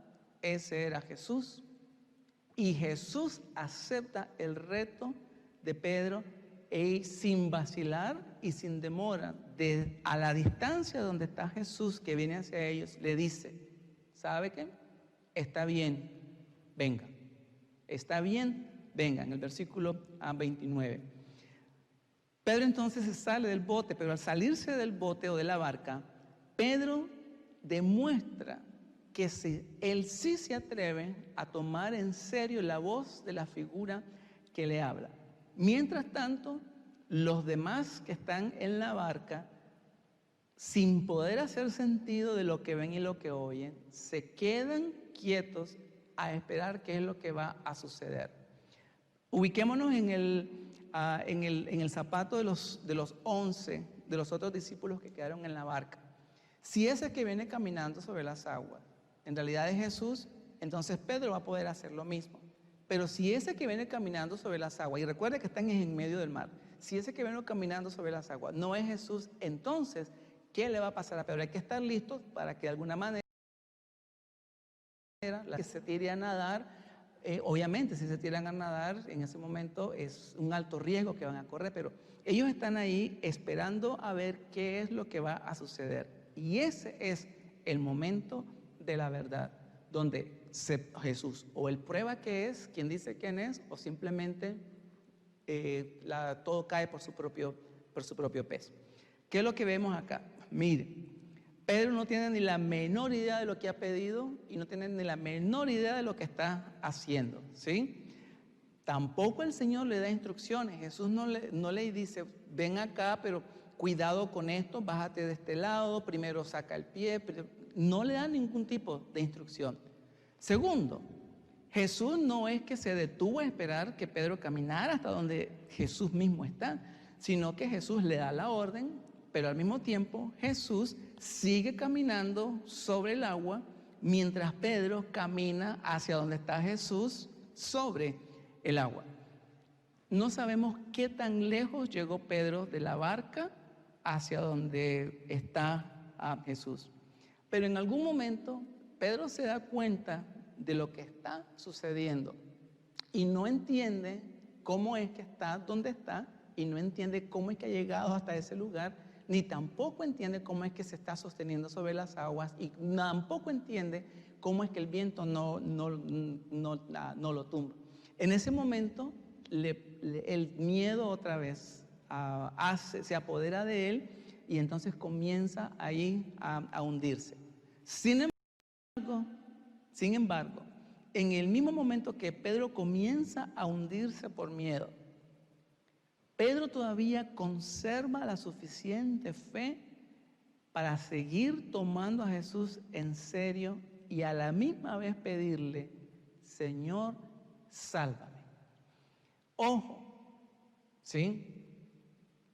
ese era Jesús. Y Jesús acepta el reto de Pedro y sin vacilar y sin demora, a la distancia donde está Jesús que viene hacia ellos, le dice, ¿sabe qué? Está bien, venga. Está bien, venga, en el versículo 29. Pedro entonces se sale del bote, pero al salirse del bote o de la barca, Pedro demuestra que él sí se atreve a tomar en serio la voz de la figura que le habla. Mientras tanto, los demás que están en la barca, sin poder hacer sentido de lo que ven y lo que oyen, se quedan quietos a esperar qué es lo que va a suceder. Ubiquémonos en el zapato de los 11, de los otros discípulos que quedaron en la barca. Si ese que viene caminando sobre las aguas en realidad es Jesús, entonces Pedro va a poder hacer lo mismo. Pero si ese que viene caminando sobre las aguas, y recuerde que están en medio del mar, si ese que viene caminando sobre las aguas no es Jesús, entonces, ¿qué le va a pasar a Pedro? Hay que estar listos para que de alguna manera la que se tire a nadar, obviamente si se tiran a nadar, en ese momento es un alto riesgo que van a correr, pero ellos están ahí esperando a ver qué es lo que va a suceder. Y ese es el momento de la verdad, donde Jesús o él prueba qué es, quién dice quién es, o simplemente todo cae por su propio peso. ¿Qué es lo que vemos acá? Mire, Pedro no tiene ni la menor idea de lo que ha pedido y no tiene ni la menor idea de lo que está haciendo, ¿sí? Tampoco el Señor le da instrucciones. Jesús no le dice, ven acá, pero cuidado con esto, bájate de este lado, primero saca el pie. No le da ningún tipo de instrucción. Segundo, Jesús no es que se detuvo a esperar que Pedro caminara hasta donde Jesús mismo está, sino que Jesús le da la orden, pero al mismo tiempo Jesús sigue caminando sobre el agua mientras Pedro camina hacia donde está Jesús sobre el agua. No sabemos qué tan lejos llegó Pedro de la barca hacia donde está Jesús. Pero en algún momento Pedro se da cuenta de lo que está sucediendo y no entiende cómo es que está donde está y no entiende cómo es que ha llegado hasta ese lugar, ni tampoco entiende cómo es que se está sosteniendo sobre las aguas y tampoco entiende cómo es que el viento no lo tumba. En ese momento el miedo otra vez se apodera de él y entonces comienza ahí a hundirse. Sin embargo, en el mismo momento que Pedro comienza a hundirse por miedo, Pedro todavía conserva la suficiente fe para seguir tomando a Jesús en serio y a la misma vez pedirle, Señor, sálvame. Ojo, ¿sí?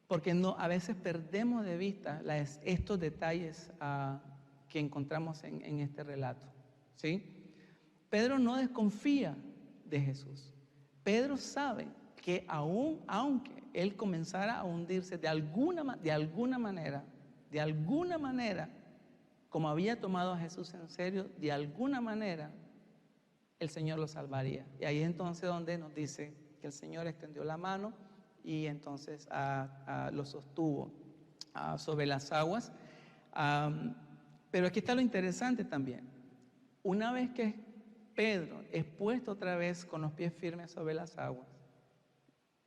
Porque a veces perdemos de vista estos detalles que encontramos en este relato, ¿sí? Pedro no desconfía de Jesús. Pedro sabe que aunque él comenzara a hundirse de alguna manera, como había tomado a Jesús en serio, de alguna manera el Señor lo salvaría. Y ahí entonces donde nos dice que el Señor extendió la mano y entonces lo sostuvo sobre las aguas. Pero aquí está lo interesante también. Una vez que Pedro es puesto otra vez con los pies firmes sobre las aguas,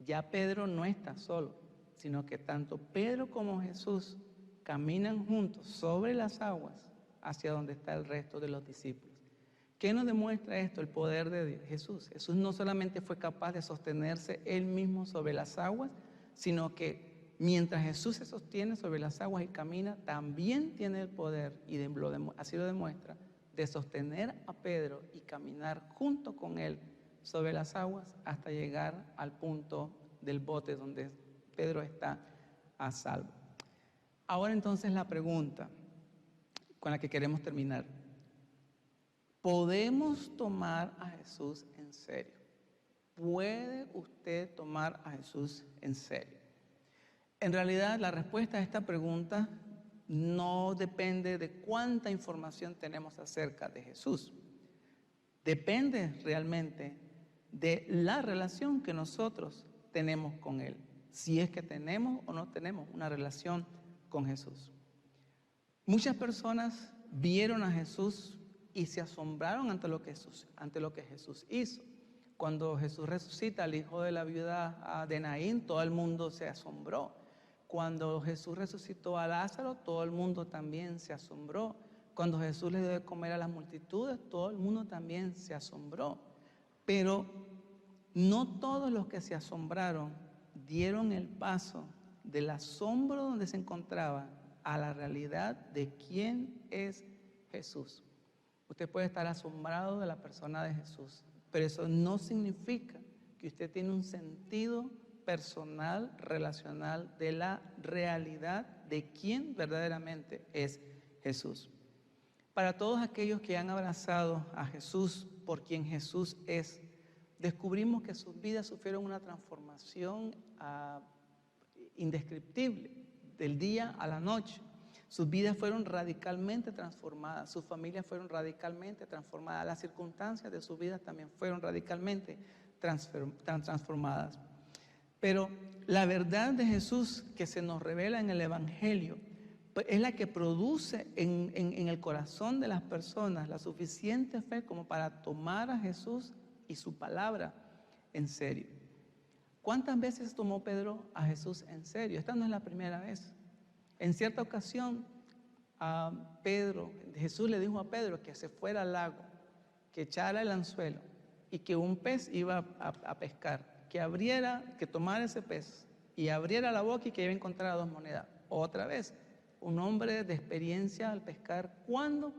ya Pedro no está solo, sino que tanto Pedro como Jesús caminan juntos sobre las aguas hacia donde está el resto de los discípulos. ¿Qué nos demuestra esto? El poder de Jesús. Jesús no solamente fue capaz de sostenerse él mismo sobre las aguas, sino que mientras Jesús se sostiene sobre las aguas y camina, también tiene el poder, y así lo demuestra, de sostener a Pedro y caminar junto con él sobre las aguas hasta llegar al punto del bote donde Pedro está a salvo. Ahora entonces la pregunta con la que queremos terminar. ¿Podemos tomar a Jesús en serio? ¿Puede usted tomar a Jesús en serio? En realidad, la respuesta a esta pregunta no depende de cuánta información tenemos acerca de Jesús. Depende realmente de la relación que nosotros tenemos con Él, si es que tenemos o no tenemos una relación con Jesús. Muchas personas vieron a Jesús y se asombraron ante lo que Jesús hizo. Cuando Jesús resucita al hijo de la viuda de Naín, todo el mundo se asombró. Cuando Jesús resucitó a Lázaro, todo el mundo también se asombró. Cuando Jesús le dio de comer a las multitudes, todo el mundo también se asombró. Pero no todos los que se asombraron dieron el paso del asombro donde se encontraba a la realidad de quién es Jesús. Usted puede estar asombrado de la persona de Jesús, pero eso no significa que usted tiene un sentido personal, relacional de la realidad de quién verdaderamente es Jesús. Para todos aquellos que han abrazado a Jesús por quien Jesús es, descubrimos que sus vidas sufrieron una transformación indescriptible, del día a la noche. Sus vidas fueron radicalmente transformadas, sus familias fueron radicalmente transformadas, las circunstancias de sus vidas también fueron radicalmente transformadas. Pero la verdad de Jesús que se nos revela en el Evangelio es la que produce en el corazón de las personas la suficiente fe como para tomar a Jesús y su palabra en serio. ¿Cuántas veces tomó Pedro a Jesús en serio? Esta no es la primera vez. En cierta ocasión, Jesús le dijo a Pedro que se fuera al lago, que echara el anzuelo y que un pez iba a pescar, que tomara ese pez y abriera la boca y que iba a encontrar 2 monedas. Otra vez, un hombre de experiencia al pescar. ¿Cuándo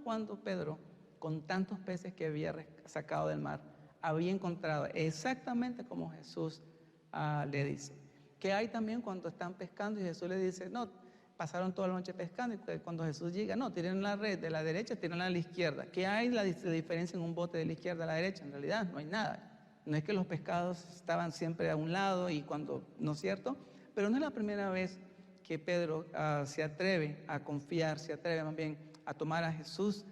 Pedro, con tantos peces que había sacado del mar, había encontrado exactamente como Jesús le dice? Que hay también cuando están pescando y Jesús le dice, no, pasaron toda la noche pescando, y cuando Jesús llega, no, tiren la red de la derecha, tiren a la izquierda. ¿Qué hay la diferencia en un bote de la izquierda a la derecha? En realidad no hay nada. No es que los pescados estaban siempre a un lado y cuando, ¿no es cierto? Pero no es la primera vez que Pedro se atreve a confiar, se atreve más bien a tomar a Jesús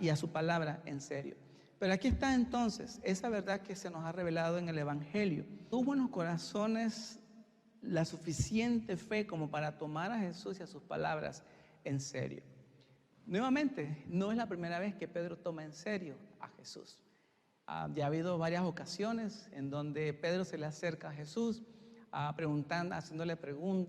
y a su palabra en serio. Pero aquí está entonces esa verdad que se nos ha revelado en el Evangelio. Tuvo en los corazones la suficiente fe como para tomar a Jesús y a sus palabras en serio. Nuevamente, no es la primera vez que Pedro toma en serio a Jesús. Ya ha habido varias ocasiones en donde Pedro se le acerca a Jesús haciéndole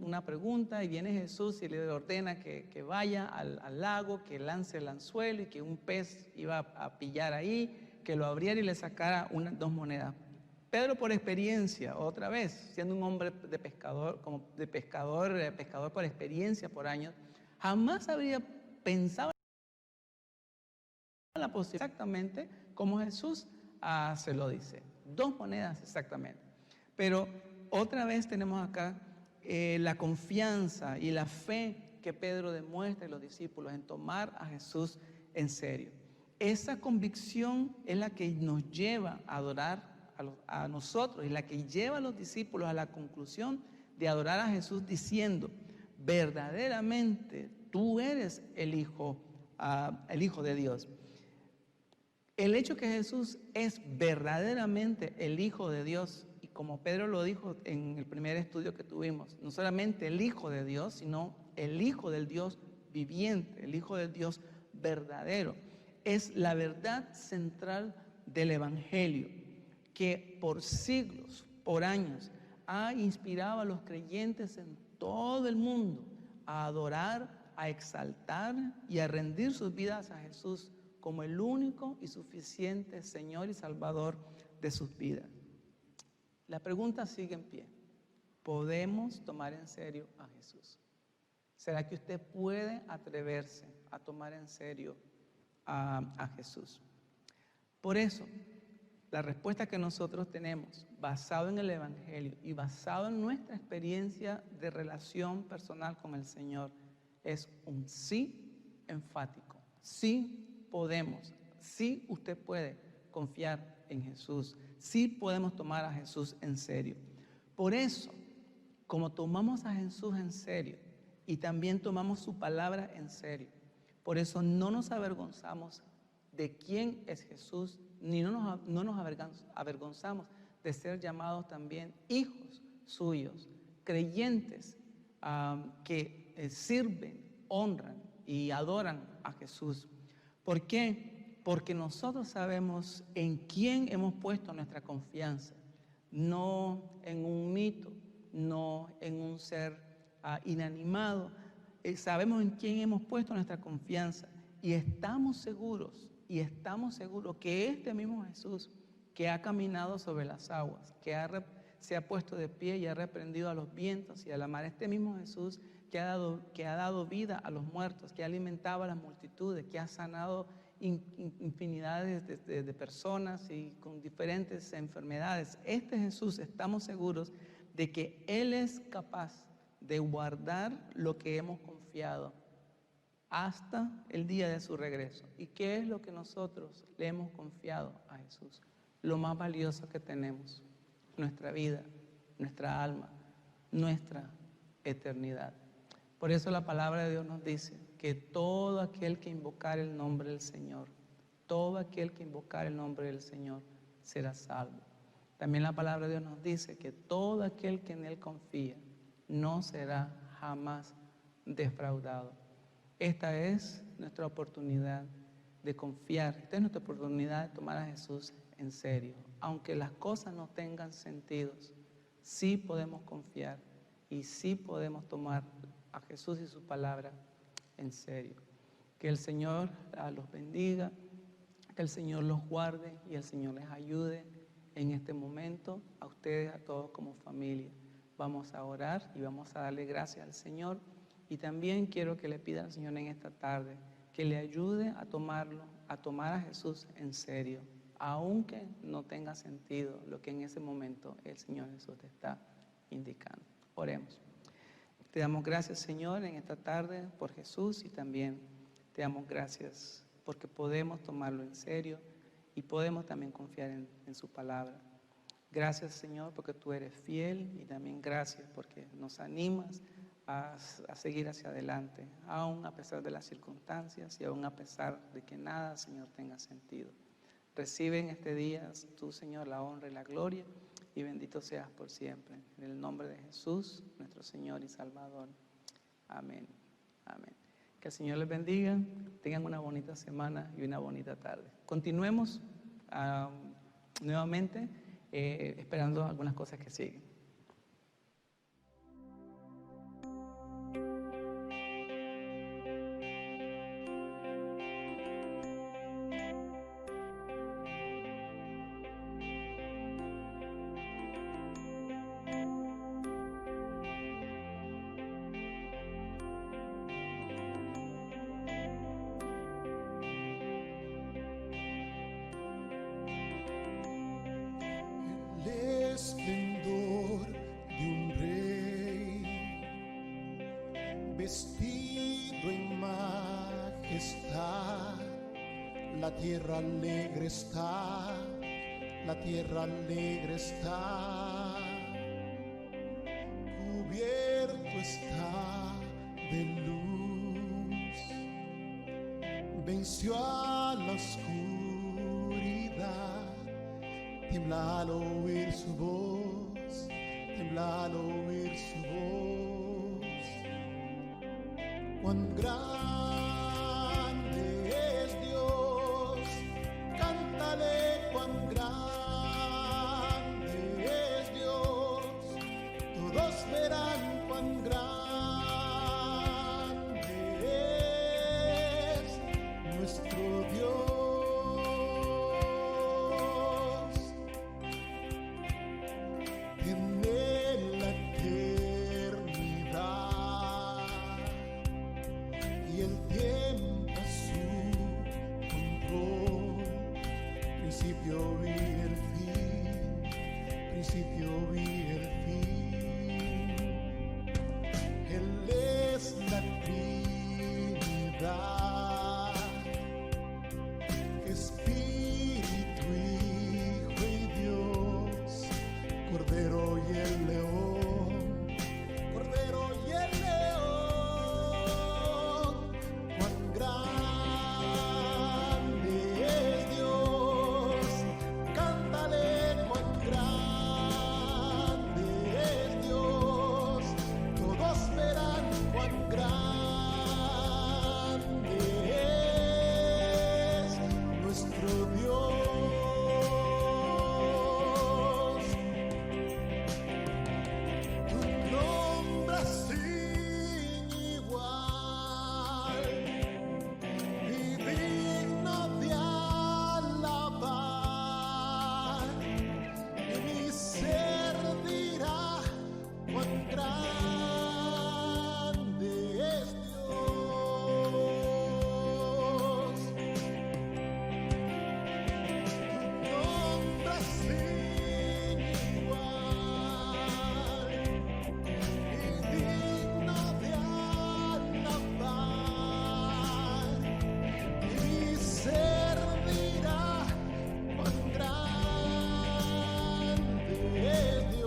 una pregunta, y viene Jesús y le ordena que vaya al lago, que lance el anzuelo y que un pez iba a pillar ahí, que lo abriera y le sacara 2 monedas. Pedro, por experiencia, otra vez, siendo un hombre de pescador por experiencia por años, jamás habría pensado en la posibilidad exactamente como Jesús se lo dice. 2 monedas exactamente. Pero otra vez tenemos acá la confianza y la fe que Pedro demuestra a los discípulos en tomar a Jesús en serio. Esa convicción es la que nos lleva a adorar a nosotros y la que lleva a los discípulos a la conclusión de adorar a Jesús diciendo, verdaderamente tú eres el Hijo de Dios. El hecho que Jesús es verdaderamente el Hijo de Dios, y como Pedro lo dijo en el primer estudio que tuvimos, no solamente el Hijo de Dios, sino el Hijo del Dios viviente, el Hijo del Dios verdadero, es la verdad central del Evangelio, que por siglos, por años, ha inspirado a los creyentes en todo el mundo a adorar, a exaltar y a rendir sus vidas a Jesús como el único y suficiente Señor y Salvador de sus vidas. La pregunta sigue en pie. ¿Podemos tomar en serio a Jesús? ¿Será que usted puede atreverse a tomar en serio a Jesús? Por eso, la respuesta que nosotros tenemos, basado en el Evangelio y basado en nuestra experiencia de relación personal con el Señor, es un sí enfático. Sí podemos, sí usted puede confiar en Jesús, sí podemos tomar a Jesús en serio. Por eso, como tomamos a Jesús en serio y también tomamos su palabra en serio, por eso no nos avergonzamos de quién es Jesús, ni no nos avergonzamos de ser llamados también hijos suyos, creyentes que sirven, honran y adoran a Jesús. ¿Por qué? Porque nosotros sabemos en quién hemos puesto nuestra confianza, no en un mito, no en un ser inanimado. Sabemos en quién hemos puesto nuestra confianza y estamos seguros que este mismo Jesús que ha caminado sobre las aguas, que se ha puesto de pie y ha reprendido a los vientos y a la mar, este mismo Jesús que ha dado vida a los muertos, que ha alimentado a las multitudes, que ha sanado infinidades de personas y con diferentes enfermedades. Este Jesús, estamos seguros de que Él es capaz de guardar lo que hemos confiado hasta el día de su regreso. ¿Y qué es lo que nosotros le hemos confiado a Jesús? Lo más valioso que tenemos, nuestra vida, nuestra alma, nuestra eternidad. Por eso la palabra de Dios nos dice que todo aquel que invocar el nombre del Señor, todo aquel que invocar el nombre del Señor será salvo. También la palabra de Dios nos dice que todo aquel que en Él confía no será jamás defraudado. Esta es nuestra oportunidad de confiar, esta es nuestra oportunidad de tomar a Jesús en serio. Aunque las cosas no tengan sentido, sí podemos confiar y sí podemos tomar a Jesús y su palabra en serio. Que el Señor los bendiga, que el Señor los guarde y el Señor les ayude en este momento, a ustedes, a todos como familia. Vamos a orar y vamos a darle gracias al Señor. Y también quiero que le pida al Señor en esta tarde que le ayude a tomar a Jesús en serio, aunque no tenga sentido lo que en ese momento el Señor Jesús te está indicando. Oremos. Te damos gracias, Señor, en esta tarde por Jesús y también te damos gracias porque podemos tomarlo en serio y podemos también confiar en su palabra. Gracias, Señor, porque tú eres fiel y también gracias porque nos animas a seguir hacia adelante, aún a pesar de las circunstancias y aún a pesar de que nada, Señor, tenga sentido. Recibe en este día tú, Señor, la honra y la gloria y bendito seas por siempre. En el nombre de Jesús, nuestro Señor y Salvador. Amén. Amén. Que el Señor les bendiga, tengan una bonita semana y una bonita tarde. Continuemos nuevamente esperando algunas cosas que siguen. Esplendor de un rey, vestido en majestad, la tierra alegre está, la tierra alegre está, cubierto está de luz, venció a la oscuridad, tiembla al oír su voz, tiembla al oír su voz. Cuán grande es Dios, cántale cuán grande es Dios, todos verán cuán grande es nuestro Dios. Tiene la eternidad y el tiempo a su control, principio y el fin, principio y el fin. Él es la Trinidad, Espíritu, Hijo y Dios, Cordero y el León, Cordero y el León. Cuán grande es Dios, cántale cuán grande es Dios, todos verán cuán grande es nuestro Dios. Tu nombre sin igual y digno de alabar, y mi ser dirá cuán grande es Dios. Tu nombre sin igual y digno de alabar, y mi ser dirá cuán grande es Dios.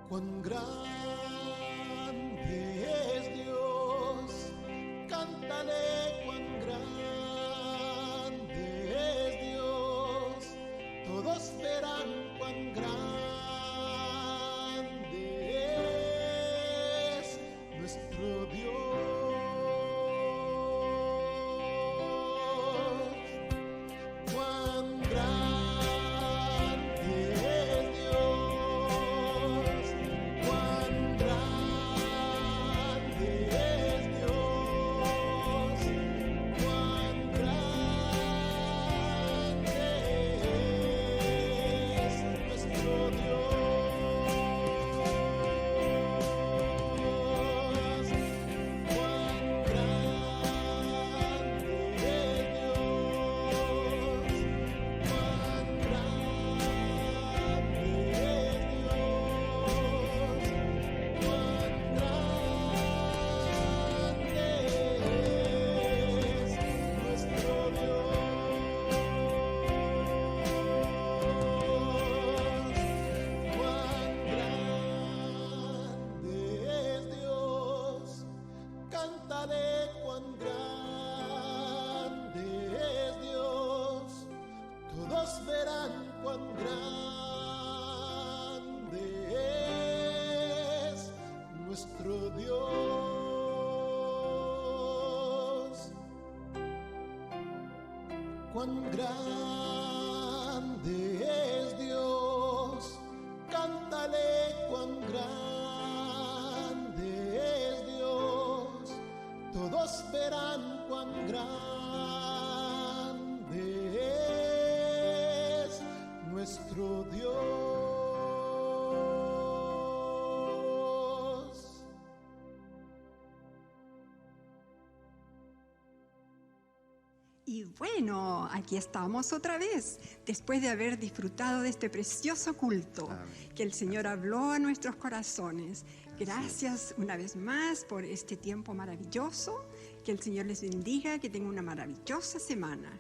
Cuán grande es Dios, cántale cuán grande es Dios, todos verán cuán grande es nuestro Dios. Cuán grande es Dios, cuán grande es Dios, cuán grande es nuestro Dios. Cuán grande es Dios, cuán grande es Dios, cuán grande es nuestro Dios. Cuán grande es Dios, cántale cuán grande es Dios, todos verán cuán grande es nuestro Dios. Cuán grande es Dios, cántale cuán grande es Dios, todos verán cuán grande es nuestro Dios. Y bueno, aquí estamos otra vez, después de haber disfrutado de este precioso culto que el Señor habló a nuestros corazones. Gracias una vez más por este tiempo maravilloso. Que el Señor les bendiga, que tengan una maravillosa semana.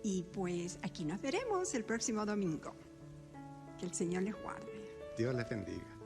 Y pues aquí nos veremos el próximo domingo. Que el Señor les guarde. Dios les bendiga.